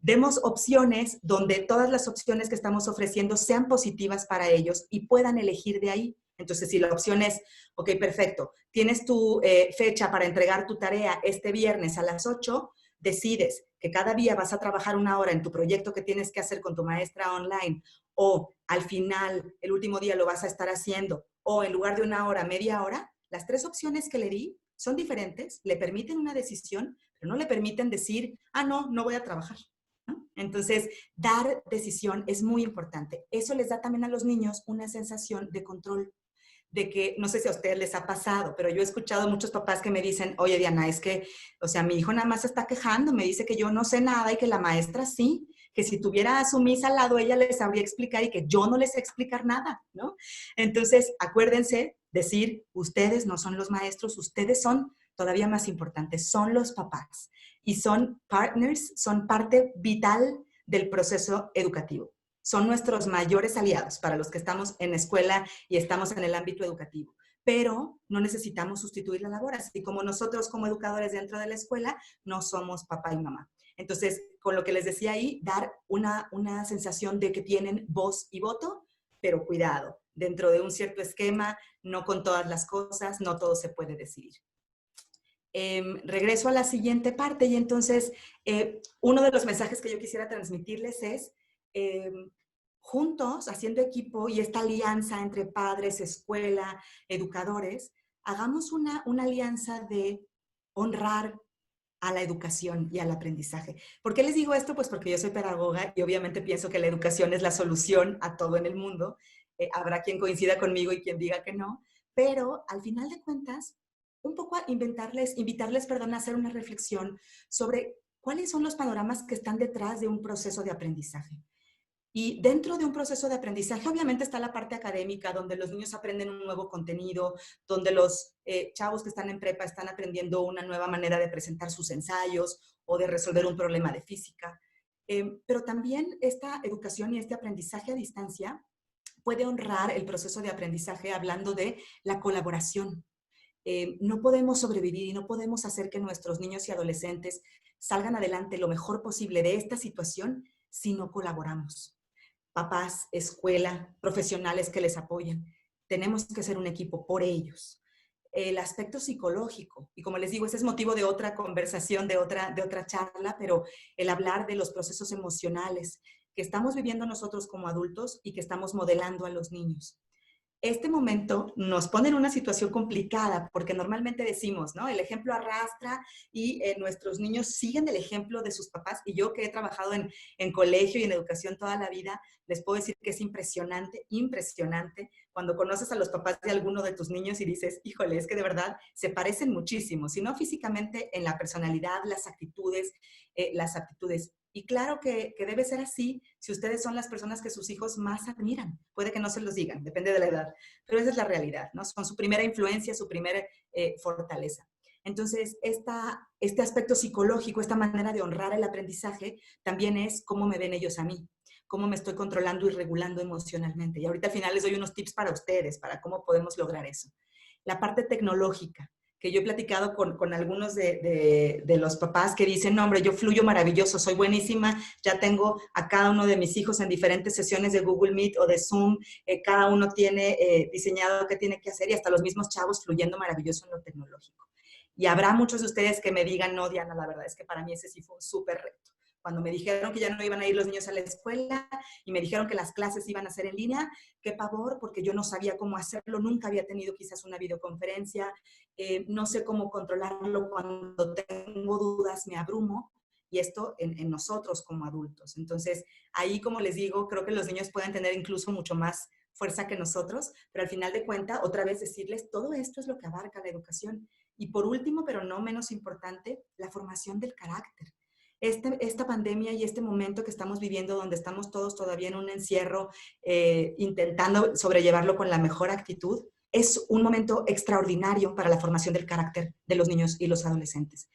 Demos opciones donde todas las opciones que estamos ofreciendo sean positivas para ellos y puedan elegir de ahí. Entonces, si la opción es, ok, perfecto, tienes tu fecha para entregar tu tarea este viernes a las 8, decides que cada día vas a trabajar una hora en tu proyecto que tienes que hacer con tu maestra online, o al final, el último día lo vas a estar haciendo, o en lugar de una hora, media hora, las tres opciones que le di son diferentes, le permiten una decisión, pero no le permiten decir, no, no voy a trabajar, ¿no? Entonces, dar decisión es muy importante. Eso les da también a los niños una sensación de control, de que, no sé si a ustedes les ha pasado, pero yo he escuchado muchos papás que me dicen, oye Diana, es que, o sea, mi hijo nada más se está quejando, me dice que yo no sé nada y que la maestra sí, que si tuviera a su misa al lado, ella les sabría explicar y que yo no les sé explicar nada, ¿no? Entonces, acuérdense, decir, ustedes no son los maestros, ustedes son todavía más importantes, son los papás y son partners, son parte vital del proceso educativo. Son nuestros mayores aliados para los que estamos en escuela y estamos en el ámbito educativo. Pero no necesitamos sustituir la labor, así como nosotros como educadores dentro de la escuela no somos papá y mamá. Entonces, con lo que les decía ahí, dar una sensación de que tienen voz y voto, pero cuidado, dentro de un cierto esquema, no con todas las cosas, no todo se puede decidir. Regreso a la siguiente parte y entonces uno de los mensajes que yo quisiera transmitirles es juntos, haciendo equipo y esta alianza entre padres, escuela, educadores, hagamos una alianza de honrar a la educación y al aprendizaje. ¿Por qué les digo esto? Pues porque yo soy pedagoga y obviamente pienso que la educación es la solución a todo en el mundo. Habrá quien coincida conmigo y quien diga que no, pero al final de cuentas, un poco a invitarles, perdón, a hacer una reflexión sobre cuáles son los panoramas que están detrás de un proceso de aprendizaje. Y dentro de un proceso de aprendizaje, obviamente está la parte académica, donde los niños aprenden un nuevo contenido, donde los chavos que están en prepa están aprendiendo una nueva manera de presentar sus ensayos o de resolver un problema de física. Pero también esta educación y este aprendizaje a distancia puede honrar el proceso de aprendizaje hablando de la colaboración. No podemos sobrevivir y no podemos hacer que nuestros niños y adolescentes salgan adelante lo mejor posible de esta situación si no colaboramos. Papás, escuela, profesionales que les apoyen. Tenemos que ser un equipo por ellos. El aspecto psicológico, y como les digo, ese es motivo de otra conversación, de otra charla, pero el hablar de los procesos emocionales que estamos viviendo nosotros como adultos y que estamos modelando a los niños. Este momento nos pone en una situación complicada porque normalmente decimos, ¿no? El ejemplo arrastra y nuestros niños siguen el ejemplo de sus papás. Y yo que he trabajado en colegio y en educación toda la vida, les puedo decir que es impresionante, impresionante cuando conoces a los papás de alguno de tus niños y dices, híjole, es que de verdad se parecen muchísimo, si no físicamente en la personalidad, las actitudes, las aptitudes. Y claro que debe ser así si ustedes son las personas que sus hijos más admiran. Puede que no se los digan, depende de la edad, pero esa es la realidad, ¿no? Son su primera influencia, su primera fortaleza. Entonces, este aspecto psicológico, esta manera de honrar el aprendizaje, también es cómo me ven ellos a mí, cómo me estoy controlando y regulando emocionalmente. Y ahorita al final les doy unos tips para ustedes, para cómo podemos lograr eso. La parte tecnológica, que yo he platicado con algunos de los papás que dicen, no, hombre, yo fluyo maravilloso, soy buenísima, ya tengo a cada uno de mis hijos en diferentes sesiones de Google Meet o de Zoom, cada uno tiene diseñado qué tiene que hacer y hasta los mismos chavos fluyendo maravilloso en lo tecnológico. Y habrá muchos de ustedes que me digan, no, Diana, la verdad es que para mí ese sí fue un súper reto. Cuando me dijeron que ya no iban a ir los niños a la escuela y me dijeron que las clases iban a ser en línea, qué pavor, porque yo no sabía cómo hacerlo, nunca había tenido quizás una videoconferencia, no sé cómo controlarlo, cuando tengo dudas me abrumo, y esto en nosotros como adultos. Entonces, ahí, como les digo, creo que los niños pueden tener incluso mucho más fuerza que nosotros, pero al final de cuentas, otra vez decirles, todo esto es lo que abarca la educación. Y por último, pero no menos importante, la formación del carácter. Esta pandemia y este momento que estamos viviendo, donde estamos todos todavía en un encierro, intentando sobrellevarlo con la mejor actitud, es un momento extraordinario para la formación del carácter de los niños y los adolescentes.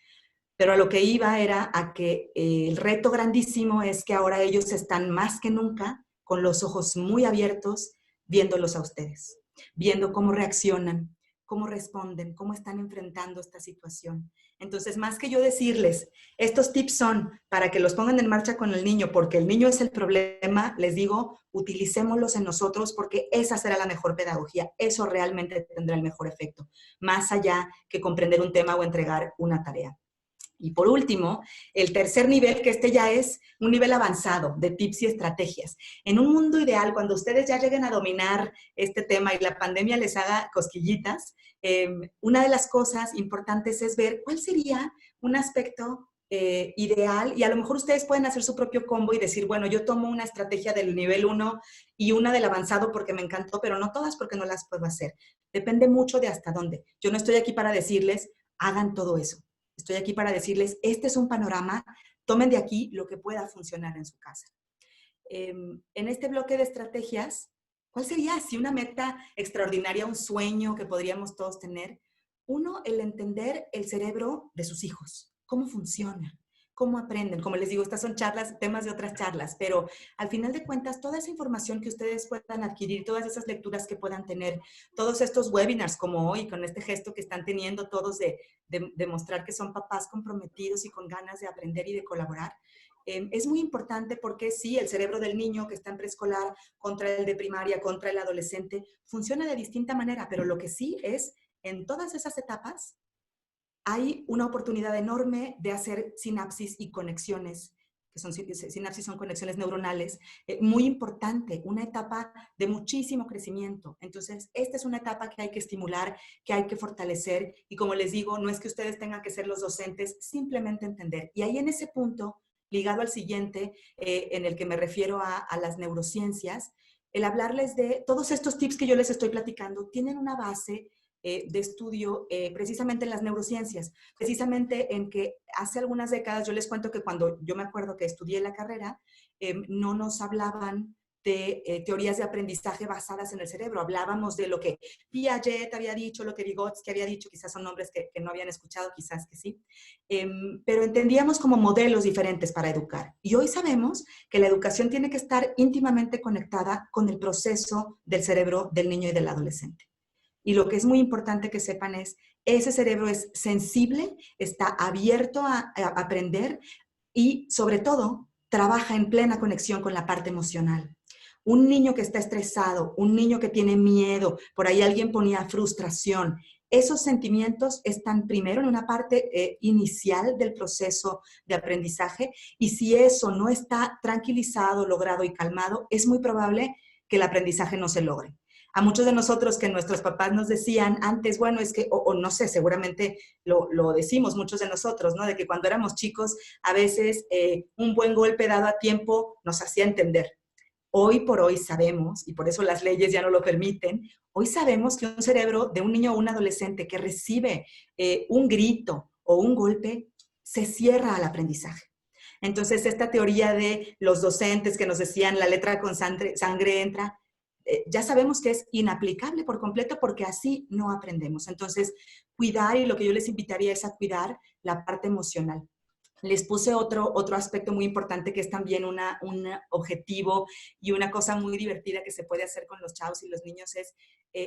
Pero a lo que iba era a que el reto grandísimo es que ahora ellos están más que nunca con los ojos muy abiertos, viéndolos a ustedes, viendo cómo reaccionan, cómo responden, cómo están enfrentando esta situación. Entonces, más que yo decirles, estos tips son para que los pongan en marcha con el niño, porque el niño es el problema, les digo, utilicémoslos en nosotros porque esa será la mejor pedagogía, eso realmente tendrá el mejor efecto, más allá que comprender un tema o entregar una tarea. Y por último, el tercer nivel, que este ya es un nivel avanzado de tips y estrategias. En un mundo ideal, cuando ustedes ya lleguen a dominar este tema y la pandemia les haga cosquillitas, una de las cosas importantes es ver cuál sería un aspecto ideal, y a lo mejor ustedes pueden hacer su propio combo y decir, bueno, yo tomo una estrategia del nivel 1 y una del avanzado porque me encantó, pero no todas porque no las puedo hacer. Depende mucho de hasta dónde. Yo no estoy aquí para decirles, hagan todo eso. Estoy aquí para decirles, este es un panorama, tomen de aquí lo que pueda funcionar en su casa. En este bloque de estrategias, ¿cuál sería si una meta extraordinaria, un sueño que podríamos todos tener? Uno, el entender el cerebro de sus hijos, cómo funciona, cómo aprenden. Como les digo, estas son charlas, temas de otras charlas, pero al final de cuentas, toda esa información que ustedes puedan adquirir, todas esas lecturas que puedan tener, todos estos webinars como hoy, con este gesto que están teniendo todos de mostrar que son papás comprometidos y con ganas de aprender y de colaborar, es muy importante porque sí, el cerebro del niño que está en preescolar contra el de primaria, contra el adolescente, funciona de distinta manera, pero lo que sí es, en todas esas etapas, hay una oportunidad enorme de hacer sinapsis y conexiones que son sinapsis, son conexiones neuronales, muy importante, una etapa de muchísimo crecimiento. Entonces, esta es una etapa que hay que estimular, que hay que fortalecer, y como les digo, no es que ustedes tengan que ser los docentes, simplemente entender. Y ahí en ese punto, ligado al siguiente, en el que me refiero a las neurociencias, el hablarles de todos estos tips que yo les estoy platicando, tienen una base de estudio precisamente en las neurociencias, precisamente en que hace algunas décadas, yo les cuento que cuando yo me acuerdo que estudié la carrera, no nos hablaban de teorías de aprendizaje basadas en el cerebro. Hablábamos de lo que Piaget había dicho, lo que Vygotsky había dicho, quizás son nombres que no habían escuchado, quizás que sí, pero entendíamos como modelos diferentes para educar. Y hoy sabemos que la educación tiene que estar íntimamente conectada con el proceso del cerebro del niño y del adolescente. Y lo que es muy importante que sepan es, ese cerebro es sensible, está abierto a aprender y, sobre todo, trabaja en plena conexión con la parte emocional. Un niño que está estresado, un niño que tiene miedo, por ahí alguien ponía frustración, esos sentimientos están primero en una parte inicial del proceso de aprendizaje, y si eso no está tranquilizado, logrado y calmado, es muy probable que el aprendizaje no se logre. A muchos de nosotros que nuestros papás nos decían antes, bueno, es que, o no sé, seguramente lo decimos muchos de nosotros, ¿no? De que cuando éramos chicos, a veces un buen golpe dado a tiempo nos hacía entender. Hoy por hoy sabemos, y por eso las leyes ya no lo permiten, hoy sabemos que un cerebro de un niño o un adolescente que recibe un grito o un golpe se cierra al aprendizaje. Entonces, esta teoría de los docentes que nos decían la letra con sangre entra, ya sabemos que es inaplicable por completo porque así no aprendemos. Entonces, cuidar, y lo que yo les invitaría es a cuidar la parte emocional. Les puse otro aspecto muy importante que es también un objetivo y una cosa muy divertida que se puede hacer con los chavos y los niños, es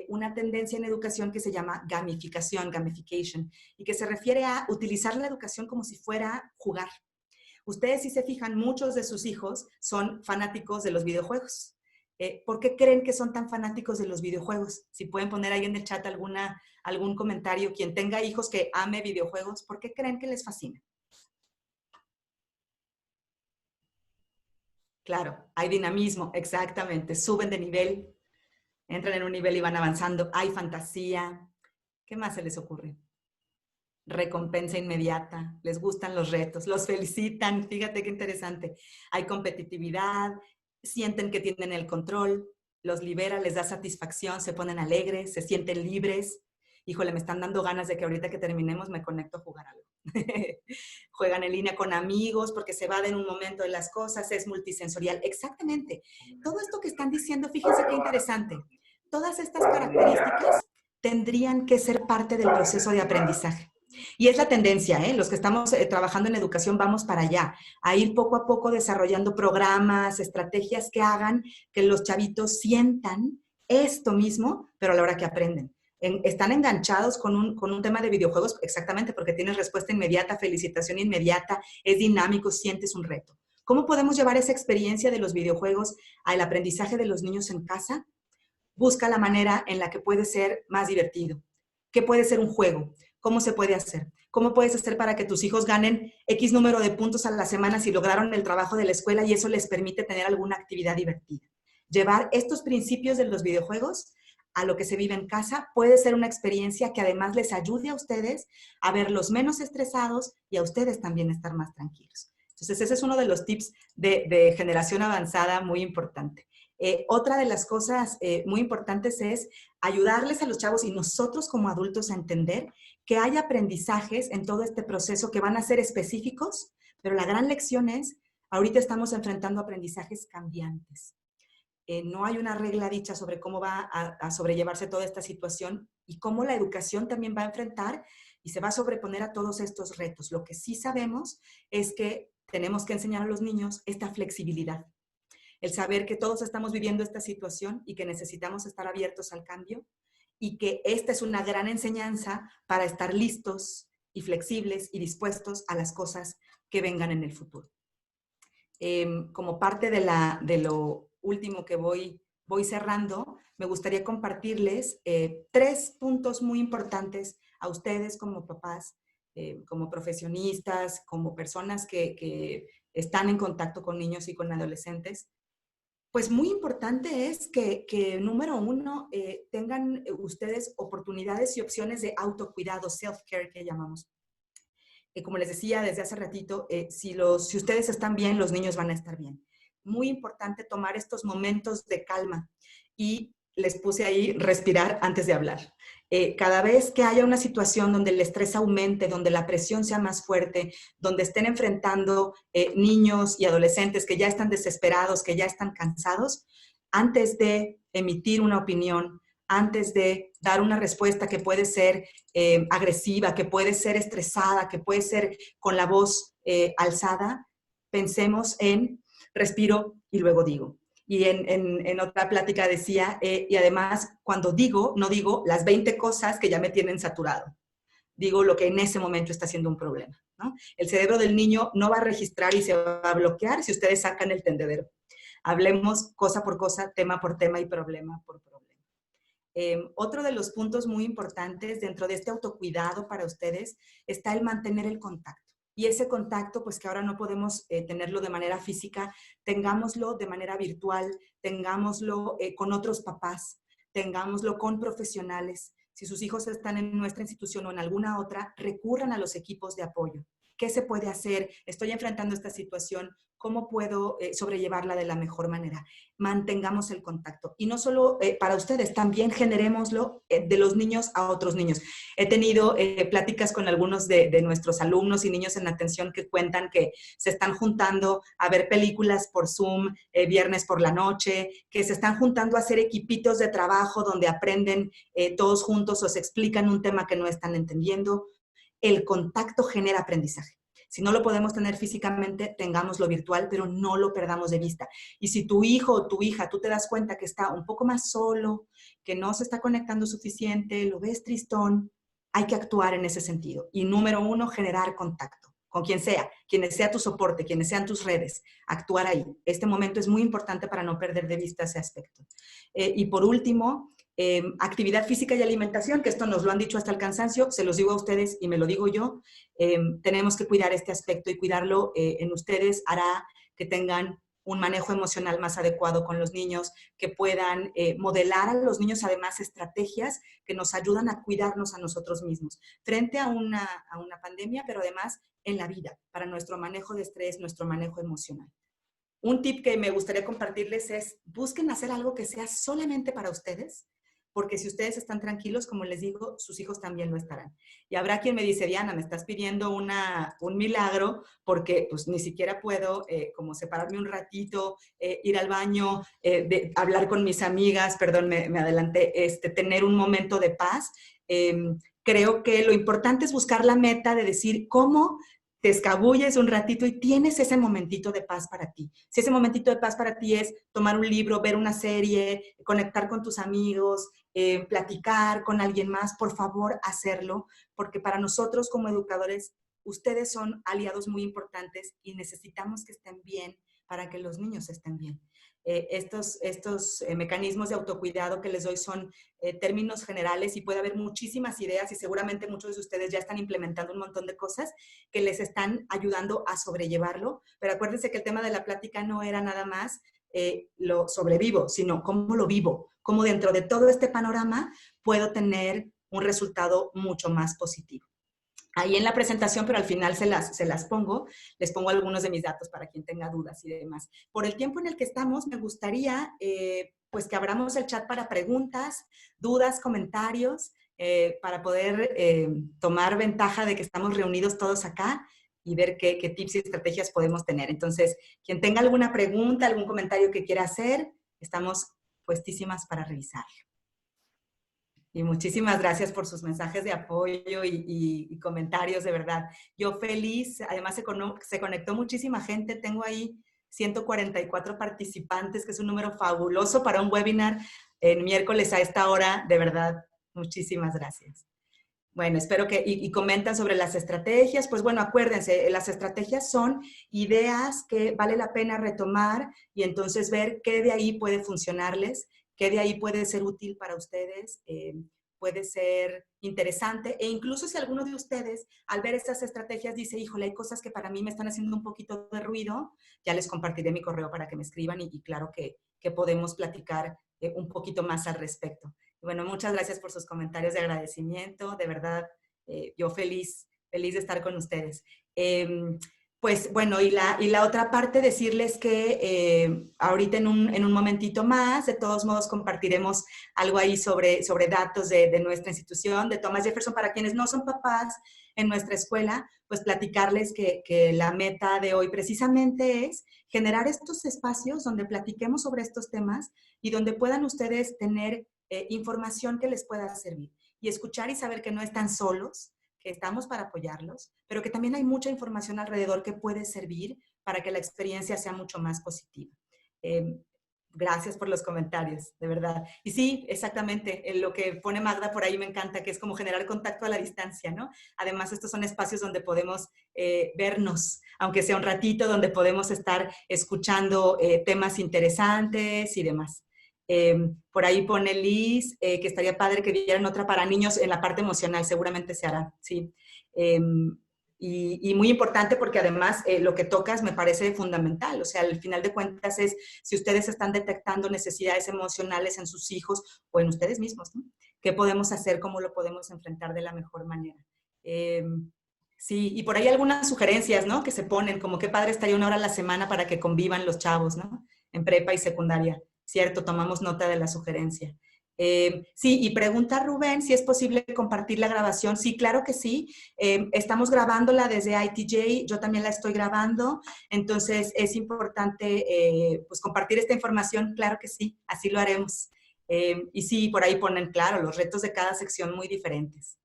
una tendencia en educación que se llama gamification, y que se refiere a utilizar la educación como si fuera jugar. Ustedes, si se fijan, muchos de sus hijos son fanáticos de los videojuegos. ¿Por qué creen que son tan fanáticos de los videojuegos? Si pueden poner ahí en el chat algún comentario, quien tenga hijos que ame videojuegos, ¿por qué creen que les fascina? Claro, hay dinamismo, exactamente. Suben de nivel, entran en un nivel y van avanzando. Hay fantasía. ¿Qué más se les ocurre? Recompensa inmediata, les gustan los retos, los felicitan, fíjate qué interesante. Hay competitividad, sienten que tienen el control, los libera, les da satisfacción, se ponen alegres, se sienten libres. Híjole, me están dando ganas de que ahorita que terminemos me conecto a jugar algo. Juegan en línea con amigos porque se evaden un momento de las cosas, es multisensorial. Exactamente. Todo esto que están diciendo, fíjense qué interesante. Todas estas características tendrían que ser parte del proceso de aprendizaje. Y es la tendencia, ¿eh? Los que estamos trabajando en educación vamos para allá, a ir poco a poco desarrollando programas, estrategias que hagan que los chavitos sientan esto mismo, pero a la hora que aprenden. Están enganchados con un tema de videojuegos, exactamente, porque tienes respuesta inmediata, felicitación inmediata, es dinámico, sientes un reto. ¿Cómo podemos llevar esa experiencia de los videojuegos al aprendizaje de los niños en casa? Busca la manera en la que puede ser más divertido. ¿Qué puede ser un juego? ¿Cómo se puede hacer? ¿Cómo puedes hacer para que tus hijos ganen X número de puntos a la semana si lograron el trabajo de la escuela y eso les permite tener alguna actividad divertida? Llevar estos principios de los videojuegos a lo que se vive en casa puede ser una experiencia que además les ayude a ustedes a verlos menos estresados y a ustedes también estar más tranquilos. Entonces, ese es uno de los tips de generación avanzada muy importante. Otra de las cosas muy importantes es ayudarles a los chavos y nosotros como adultos a entender que hay aprendizajes en todo este proceso que van a ser específicos, pero la gran lección es, ahorita estamos enfrentando aprendizajes cambiantes. No hay una regla dicha sobre cómo va a sobrellevarse toda esta situación y cómo la educación también va a enfrentar y se va a sobreponer a todos estos retos. Lo que sí sabemos es que tenemos que enseñar a los niños esta flexibilidad, el saber que todos estamos viviendo esta situación y que necesitamos estar abiertos al cambio y que esta es una gran enseñanza para estar listos y flexibles y dispuestos a las cosas que vengan en el futuro. Como parte de lo último que voy cerrando, me gustaría compartirles 3 puntos muy importantes a ustedes como papás, como profesionistas, como personas que están en contacto con niños y con adolescentes, pues muy importante es que número uno, tengan ustedes oportunidades y opciones de autocuidado, self-care que llamamos. Como les decía desde hace ratito, si ustedes están bien, los niños van a estar bien. Muy importante tomar estos momentos de calma y les puse ahí respirar antes de hablar. Cada vez que haya una situación donde el estrés aumente, donde la presión sea más fuerte, donde estén enfrentando niños y adolescentes que ya están desesperados, que ya están cansados, antes de emitir una opinión, antes de dar una respuesta que puede ser agresiva, que puede ser estresada, que puede ser con la voz alzada, pensemos en respiro y luego digo. Y en otra plática decía, y además cuando digo, no digo las 20 cosas que ya me tienen saturado. Digo lo que en ese momento está siendo un problema, ¿no? El cerebro del niño no va a registrar y se va a bloquear si ustedes sacan el tendedero. Hablemos cosa por cosa, tema por tema y problema por problema. Otro de los puntos muy importantes dentro de este autocuidado para ustedes está el mantener el contacto. Y ese contacto, pues que ahora no podemos tenerlo de manera física, tengámoslo de manera virtual, tengámoslo con otros papás, tengámoslo con profesionales. Si sus hijos están en nuestra institución o en alguna otra, recurran a los equipos de apoyo. ¿Qué se puede hacer? Estoy enfrentando esta situación. ¿Cómo puedo sobrellevarla de la mejor manera? Mantengamos el contacto. Y no solo para ustedes, también generémoslo de los niños a otros niños. He tenido pláticas con algunos de nuestros alumnos y niños en atención que cuentan que se están juntando a ver películas por Zoom viernes por la noche, que se están juntando a hacer equipitos de trabajo donde aprenden todos juntos o se explican un tema que no están entendiendo. El contacto genera aprendizaje. Si no lo podemos tener físicamente, tengámoslo virtual, pero no lo perdamos de vista. Y si tu hijo o tu hija, tú te das cuenta que está un poco más solo, que no se está conectando suficiente, lo ves tristón, hay que actuar en ese sentido. Y número uno, generar contacto con quien sea tu soporte, quienes sean tus redes, actuar ahí. Este momento es muy importante para no perder de vista ese aspecto. Y por último, actividad física y alimentación, que esto nos lo han dicho hasta el cansancio, se los digo a ustedes y me lo digo yo, tenemos que cuidar este aspecto y cuidarlo en ustedes hará que tengan un manejo emocional más adecuado con los niños, que puedan modelar a los niños además estrategias que nos ayudan a cuidarnos a nosotros mismos frente a una pandemia, pero además en la vida, para nuestro manejo de estrés, nuestro manejo emocional. Un tip que me gustaría compartirles es, busquen hacer algo que sea solamente para ustedes, porque si ustedes están tranquilos, como les digo, sus hijos también lo estarán. Y habrá quien me dice, Diana, me estás pidiendo un milagro, porque pues ni siquiera puedo como separarme un ratito, ir al baño, hablar con mis amigas, perdón, me adelanté, tener un momento de paz. Creo que lo importante es buscar la meta de decir cómo te escabulles un ratito y tienes ese momentito de paz para ti. Si ese momentito de paz para ti es tomar un libro, ver una serie, conectar con tus amigos, platicar con alguien más, por favor, hacerlo, porque para nosotros como educadores, ustedes son aliados muy importantes y necesitamos que estén bien para que los niños estén bien. Estos mecanismos de autocuidado que les doy son términos generales y puede haber muchísimas ideas y seguramente muchos de ustedes ya están implementando un montón de cosas que les están ayudando a sobrellevarlo, pero acuérdense que el tema de la plática no era nada más lo sobrevivo, sino cómo lo vivo, cómo dentro de todo este panorama puedo tener un resultado mucho más positivo. Ahí en la presentación, pero al final se las pongo, les pongo algunos de mis datos para quien tenga dudas y demás. Por el tiempo en el que estamos, me gustaría pues que abramos el chat para preguntas, dudas, comentarios, para poder tomar ventaja de que estamos reunidos todos acá y ver qué tips y estrategias podemos tener. Entonces, quien tenga alguna pregunta, algún comentario que quiera hacer, estamos puestísimas para revisarlo. Y muchísimas gracias por sus mensajes de apoyo y comentarios, de verdad. Yo feliz, además se conectó muchísima gente, tengo ahí 144 participantes, que es un número fabuloso para un webinar en miércoles a esta hora, de verdad, muchísimas gracias. Bueno, espero que, y comentan sobre las estrategias, pues bueno, acuérdense, las estrategias son ideas que vale la pena retomar y entonces ver qué de ahí puede funcionarles, qué de ahí puede ser útil para ustedes, puede ser interesante, e incluso si alguno de ustedes al ver estas estrategias dice, híjole, hay cosas que para mí me están haciendo un poquito de ruido, ya les compartiré mi correo para que me escriban y claro que podemos platicar un poquito más al respecto. Bueno, muchas gracias por sus comentarios de agradecimiento, de verdad, yo feliz de estar con ustedes. Pues bueno, y la otra parte, decirles que ahorita en un momentito más, de todos modos compartiremos algo ahí sobre datos de nuestra institución, de Thomas Jefferson, para quienes no son papás en nuestra escuela, pues platicarles que la meta de hoy precisamente es generar estos espacios donde platiquemos sobre estos temas y donde puedan ustedes tener información que les pueda servir y escuchar y saber que no están solos, que estamos para apoyarlos, pero que también hay mucha información alrededor que puede servir para que la experiencia sea mucho más positiva. Gracias por los comentarios, de verdad. Y sí, exactamente, lo que pone Magda por ahí me encanta, que es como generar contacto a la distancia, ¿no? Además, estos son espacios donde podemos vernos, aunque sea un ratito, donde podemos estar escuchando temas interesantes y demás. Por ahí pone Liz, que estaría padre que dieran otra para niños en la parte emocional, seguramente se hará, sí. Y muy importante porque además lo que tocas me parece fundamental, o sea, al final de cuentas es si ustedes están detectando necesidades emocionales en sus hijos o en ustedes mismos, ¿no? ¿Qué podemos hacer? ¿Cómo lo podemos enfrentar de la mejor manera? Sí, y por ahí algunas sugerencias, ¿no? Que se ponen, como qué padre estaría 1 hora a la semana para que convivan los chavos, ¿no? En prepa y secundaria. Cierto, tomamos nota de la sugerencia. Sí, y pregunta Rubén si es posible compartir la grabación. Sí, claro que sí. Estamos grabándola desde ITJ, yo también la estoy grabando, entonces es importante pues compartir esta información, claro que sí, así lo haremos. Y sí, por ahí ponen, claro, los retos de cada sección muy diferentes.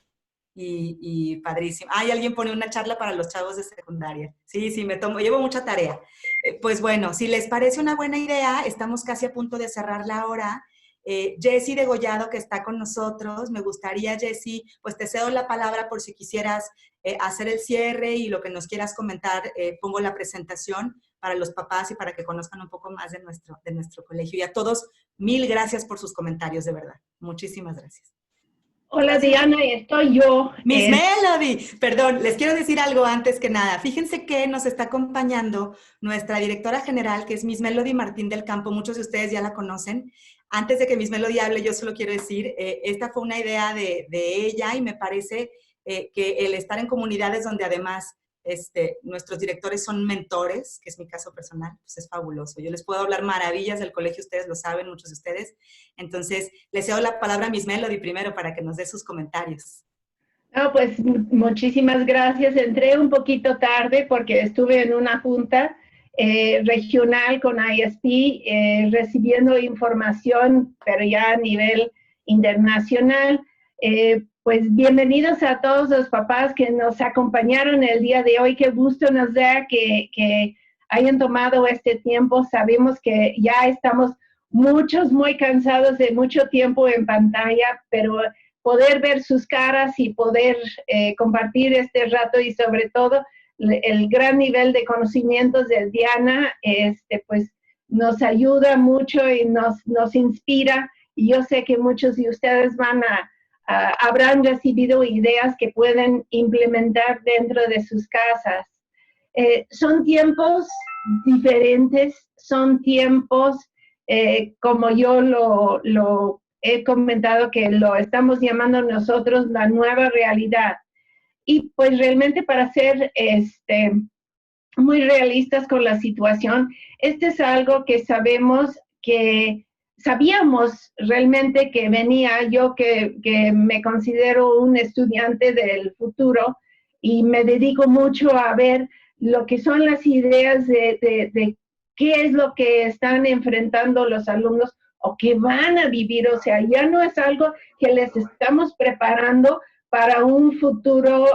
Y padrísimo. Ah, y alguien pone una charla para los chavos de secundaria. Sí, sí, llevo mucha tarea. Pues bueno, si les parece una buena idea, estamos casi a punto de cerrar la hora. Jessie Degollado, que está con nosotros, me gustaría, Jessie, pues te cedo la palabra por si quisieras hacer el cierre y lo que nos quieras comentar, pongo la presentación para los papás y para que conozcan un poco más de nuestro colegio. Y a todos, mil gracias por sus comentarios, de verdad. Muchísimas gracias. Hola Diana, estoy yo. Miss Melody, perdón, les quiero decir algo antes que nada. Fíjense que nos está acompañando nuestra directora general, que es Miss Melody Martín del Campo. Muchos de ustedes ya la conocen. Antes de que Miss Melody hable, yo solo quiero decir, esta fue una idea de ella y me parece que el estar en comunidades donde además nuestros directores son mentores, que es mi caso personal, pues es fabuloso. Yo les puedo hablar maravillas del colegio, ustedes lo saben, muchos de ustedes. Entonces, les cedo la palabra a Miss Melody primero para que nos dé sus comentarios. No, pues muchísimas gracias. Entré un poquito tarde porque estuve en una junta regional con ISP recibiendo información, pero ya a nivel internacional. Pues bienvenidos a todos los papás que nos acompañaron el día de hoy. Qué gusto nos da que hayan tomado este tiempo. Sabemos que ya estamos muchos muy cansados de mucho tiempo en pantalla, pero poder ver sus caras y poder compartir este rato y sobre todo el gran nivel de conocimientos de Diana, pues nos ayuda mucho y nos inspira. Y yo sé que muchos de ustedes habrán recibido ideas que pueden implementar dentro de sus casas. Son tiempos diferentes, son tiempos como yo lo he comentado, que lo estamos llamando nosotros la nueva realidad. Y pues realmente para ser muy realistas con la situación, es algo que sabíamos realmente que venía. Yo que me considero un estudiante del futuro y me dedico mucho a ver lo que son las ideas de qué es lo que están enfrentando los alumnos o que van a vivir. O sea, ya no es algo que les estamos preparando para un futuro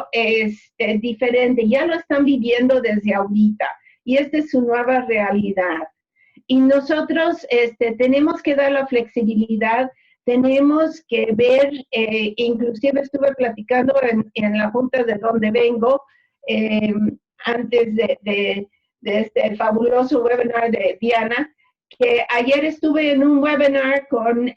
diferente, ya lo están viviendo desde ahorita y esta es su nueva realidad. Y nosotros tenemos que dar la flexibilidad, tenemos que ver, inclusive estuve platicando en la junta de donde vengo, antes de este fabuloso webinar de Diana, que ayer estuve en un webinar con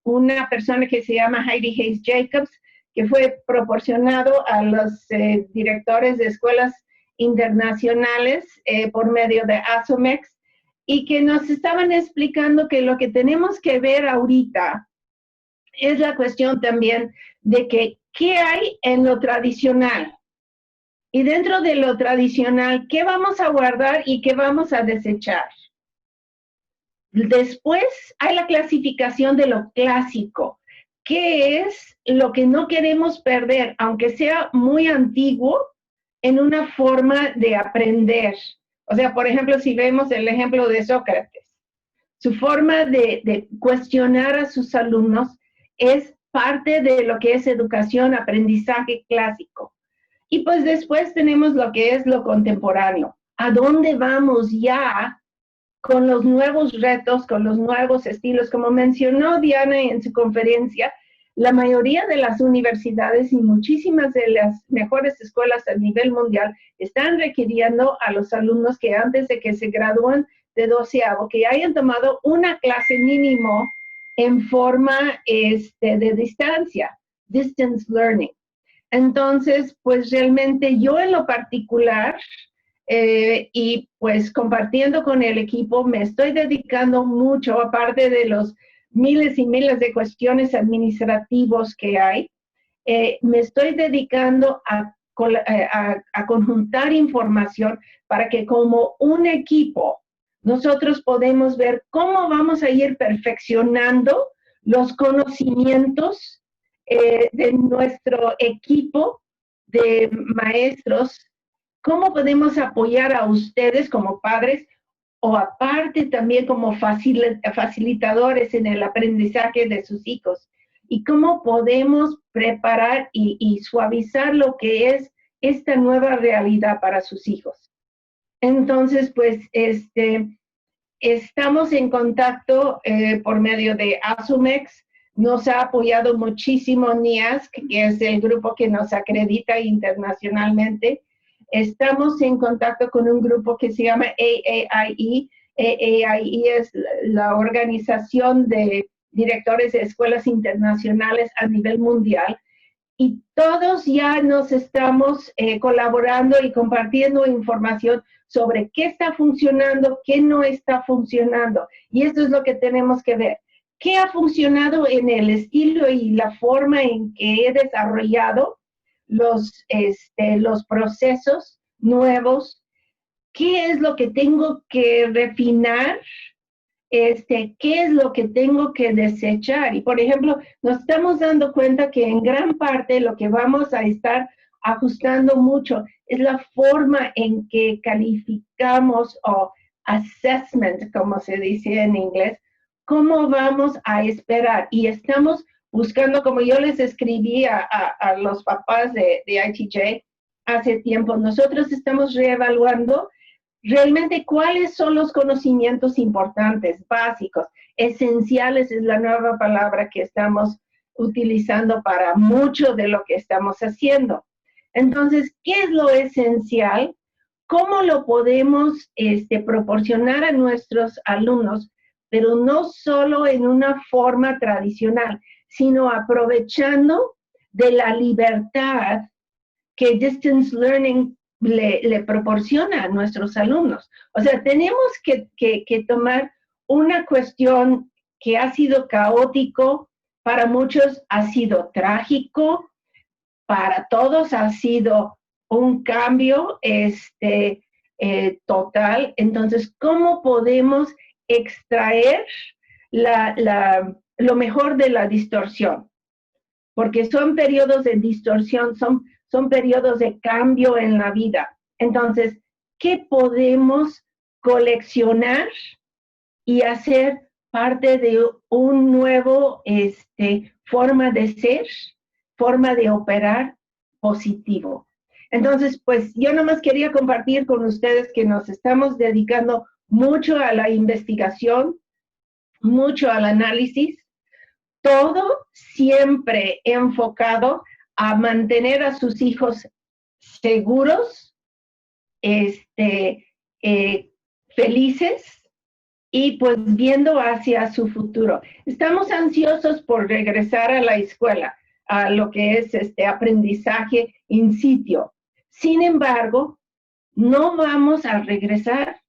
una persona que se llama Heidi Hayes Jacobs, que fue proporcionado a los directores de escuelas internacionales por medio de ASOMEX, y que nos estaban explicando que lo que tenemos que ver ahorita es la cuestión también de que qué hay en lo tradicional. Y dentro de lo tradicional, ¿qué vamos a guardar y qué vamos a desechar? Después hay la clasificación de lo clásico. ¿Qué es lo que no queremos perder, aunque sea muy antiguo, en una forma de aprender? O sea, por ejemplo, si vemos el ejemplo de Sócrates, su forma de cuestionar a sus alumnos es parte de lo que es educación, aprendizaje clásico. Y pues después tenemos lo que es lo contemporáneo. ¿A dónde vamos ya con los nuevos retos, con los nuevos estilos? Como mencionó Diana en su conferencia, la mayoría de las universidades y muchísimas de las mejores escuelas a nivel mundial están requiriendo a los alumnos que antes de que se gradúen de 12avo, que hayan tomado una clase mínimo en forma de distancia, distance learning. Entonces, pues realmente yo en lo particular, y pues compartiendo con el equipo, me estoy dedicando mucho, aparte de los miles y miles de cuestiones administrativos que hay, me estoy dedicando a conjuntar información para que como un equipo nosotros podemos ver cómo vamos a ir perfeccionando los conocimientos de nuestro equipo de maestros, cómo podemos apoyar a ustedes como padres o aparte también como facilitadores en el aprendizaje de sus hijos, y cómo podemos preparar y suavizar lo que es esta nueva realidad para sus hijos. Entonces, pues, estamos en contacto por medio de ASUMEX. Nos ha apoyado muchísimo NIASC, que es el grupo que nos acredita internacionalmente. Estamos en contacto con un grupo que se llama AAIE. AAIE es la organización de directores de escuelas internacionales a nivel mundial. Y todos ya nos estamos colaborando y compartiendo información sobre qué está funcionando, qué no está funcionando. Y esto es lo que tenemos que ver. ¿Qué ha funcionado en el estilo y la forma en que he desarrollado los procesos nuevos? ¿Qué es lo que tengo que refinar? ¿Qué es lo que tengo que desechar? Y, por ejemplo, nos estamos dando cuenta que en gran parte lo que vamos a estar ajustando mucho es la forma en que calificamos, o assessment, como se dice en inglés, cómo vamos a esperar. Y estamos buscando, como yo les escribí a los papás de ITJ hace tiempo, nosotros estamos reevaluando realmente cuáles son los conocimientos importantes, básicos, esenciales es la nueva palabra que estamos utilizando para mucho de lo que estamos haciendo. Entonces, ¿qué es lo esencial? ¿Cómo lo podemos proporcionar a nuestros alumnos? Pero no solo en una forma tradicional, sino aprovechando de la libertad que distance learning le proporciona a nuestros alumnos. O sea, tenemos que tomar una cuestión que ha sido caótico, para muchos ha sido trágico, para todos ha sido un cambio total. Entonces, ¿cómo podemos extraer lo mejor de la distorsión? Porque son periodos de distorsión, son periodos de cambio en la vida. Entonces, ¿qué podemos coleccionar y hacer parte de un nuevo forma de ser, forma de operar positivo? Entonces, pues yo nomás quería compartir con ustedes que nos estamos dedicando mucho a la investigación, mucho al análisis, todo siempre enfocado a mantener a sus hijos seguros, felices y pues viendo hacia su futuro. Estamos ansiosos por regresar a la escuela, a lo que es este aprendizaje in sitio. Sin embargo, no vamos a regresar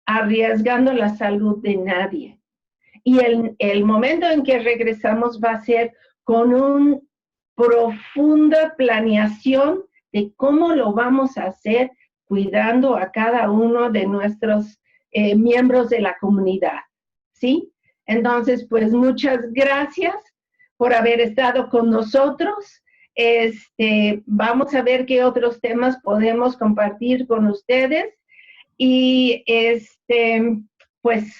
arriesgando la salud de nadie. Y el momento en que regresamos va a ser con una profunda planeación de cómo lo vamos a hacer, cuidando a cada uno de nuestros miembros de la comunidad, ¿sí? Entonces, pues muchas gracias por haber estado con nosotros. Vamos a ver qué otros temas podemos compartir con ustedes. Y pues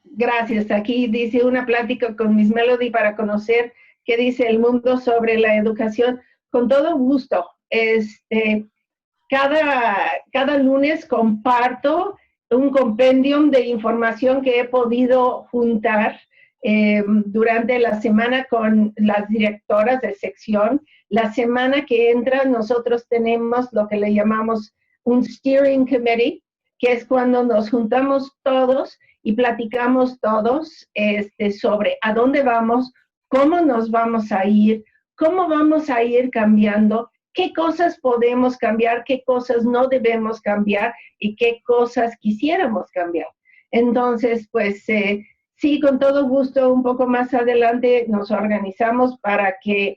gracias. Aquí dice una plática con Miss Melody para conocer qué dice el mundo sobre la educación. Con todo gusto. Cada lunes comparto un compendium de información que he podido juntar durante la semana con las directoras de sección. La semana que entra nosotros tenemos lo que le llamamos un steering committee, que es cuando nos juntamos todos y platicamos todos sobre a dónde vamos, cómo nos vamos a ir, cómo vamos a ir cambiando, qué cosas podemos cambiar, qué cosas no debemos cambiar y qué cosas quisiéramos cambiar. Entonces, pues sí, con todo gusto, un poco más adelante nos organizamos para que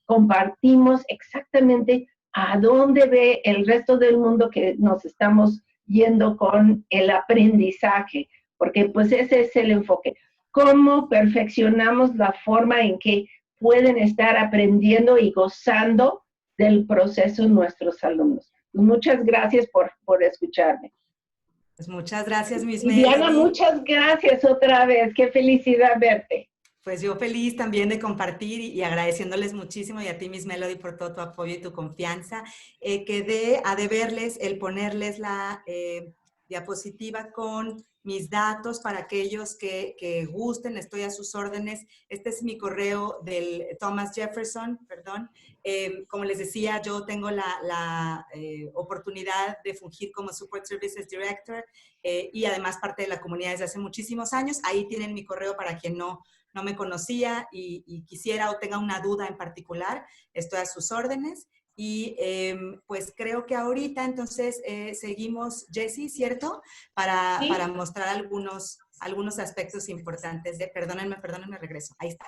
compartimos exactamente a dónde ve el resto del mundo que nos estamos yendo con el aprendizaje, porque pues ese es el enfoque. Cómo perfeccionamos la forma en que pueden estar aprendiendo y gozando del proceso nuestros alumnos. Muchas gracias por escucharme. Pues muchas gracias, Miss Y Diana, Melody. muchas gracias otra vez. Qué felicidad verte. Pues yo feliz también de compartir y agradeciéndoles muchísimo, y a ti, Miss Melody, por todo tu apoyo y tu confianza. Quedé a deberles el ponerles la diapositiva con mis datos para aquellos que gusten. Estoy a sus órdenes. Este es mi correo del Thomas Jefferson, perdón. Como les decía, yo tengo la oportunidad de fungir como Support Services Director y además parte de la comunidad desde hace muchísimos años. Ahí tienen mi correo para quien no me conocía y quisiera o tenga una duda en particular. Estoy a sus órdenes. Y pues creo que ahorita entonces seguimos, Jessie, ¿cierto? Para mostrar algunos aspectos importantes. Perdónenme, regreso. Ahí está.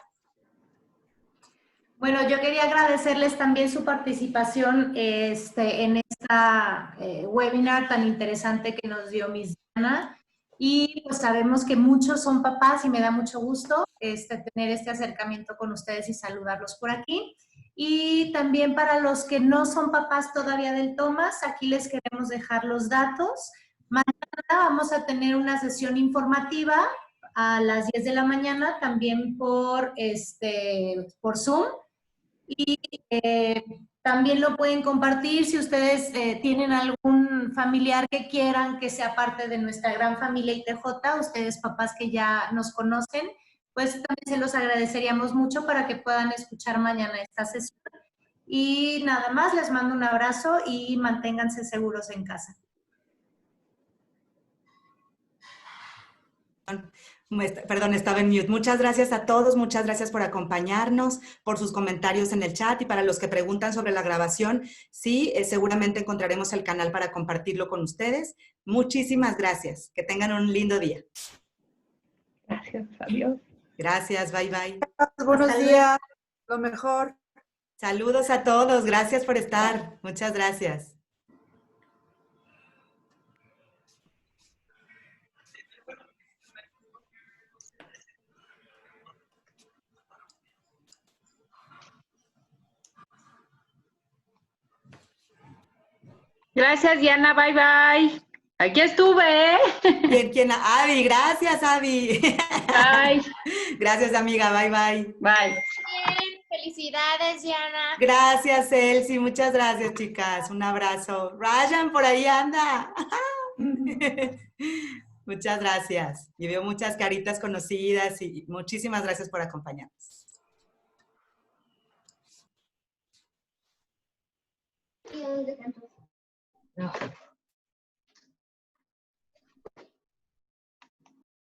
Bueno, yo quería agradecerles también su participación en esta webinar tan interesante que nos dio Miss Diana. Y pues sabemos que muchos son papás y me da mucho gusto tener este acercamiento con ustedes y saludarlos por aquí. Y también para los que no son papás todavía del Thomas, aquí les queremos dejar los datos. Mañana vamos a tener una sesión informativa a las 10 de la mañana, también por Zoom. Y también lo pueden compartir si ustedes tienen algún familiar que quieran que sea parte de nuestra gran familia ITJ, ustedes papás que ya nos conocen, pues también se los agradeceríamos mucho para que puedan escuchar mañana esta sesión. Y nada más, les mando un abrazo y manténganse seguros en casa. Perdón, estaba en mute. Muchas gracias a todos, muchas gracias por acompañarnos, por sus comentarios en el chat y para los que preguntan sobre la grabación, sí, seguramente encontraremos el canal para compartirlo con ustedes. Muchísimas gracias. Que tengan un lindo día. Gracias, adiós. Gracias, bye bye. Buenos días, lo mejor. Saludos a todos, gracias por estar. Muchas gracias. Gracias, Diana, bye bye. Aquí estuve, ¿eh? ¿Quién? Avi, gracias, Avi. Bye. Gracias, amiga, bye, bye. Bye. Bien, felicidades, Diana. Gracias, Elsie, muchas gracias, chicas. Un abrazo. Rayan, por ahí anda. Muchas gracias. Y veo muchas caritas conocidas y muchísimas gracias por acompañarnos. No.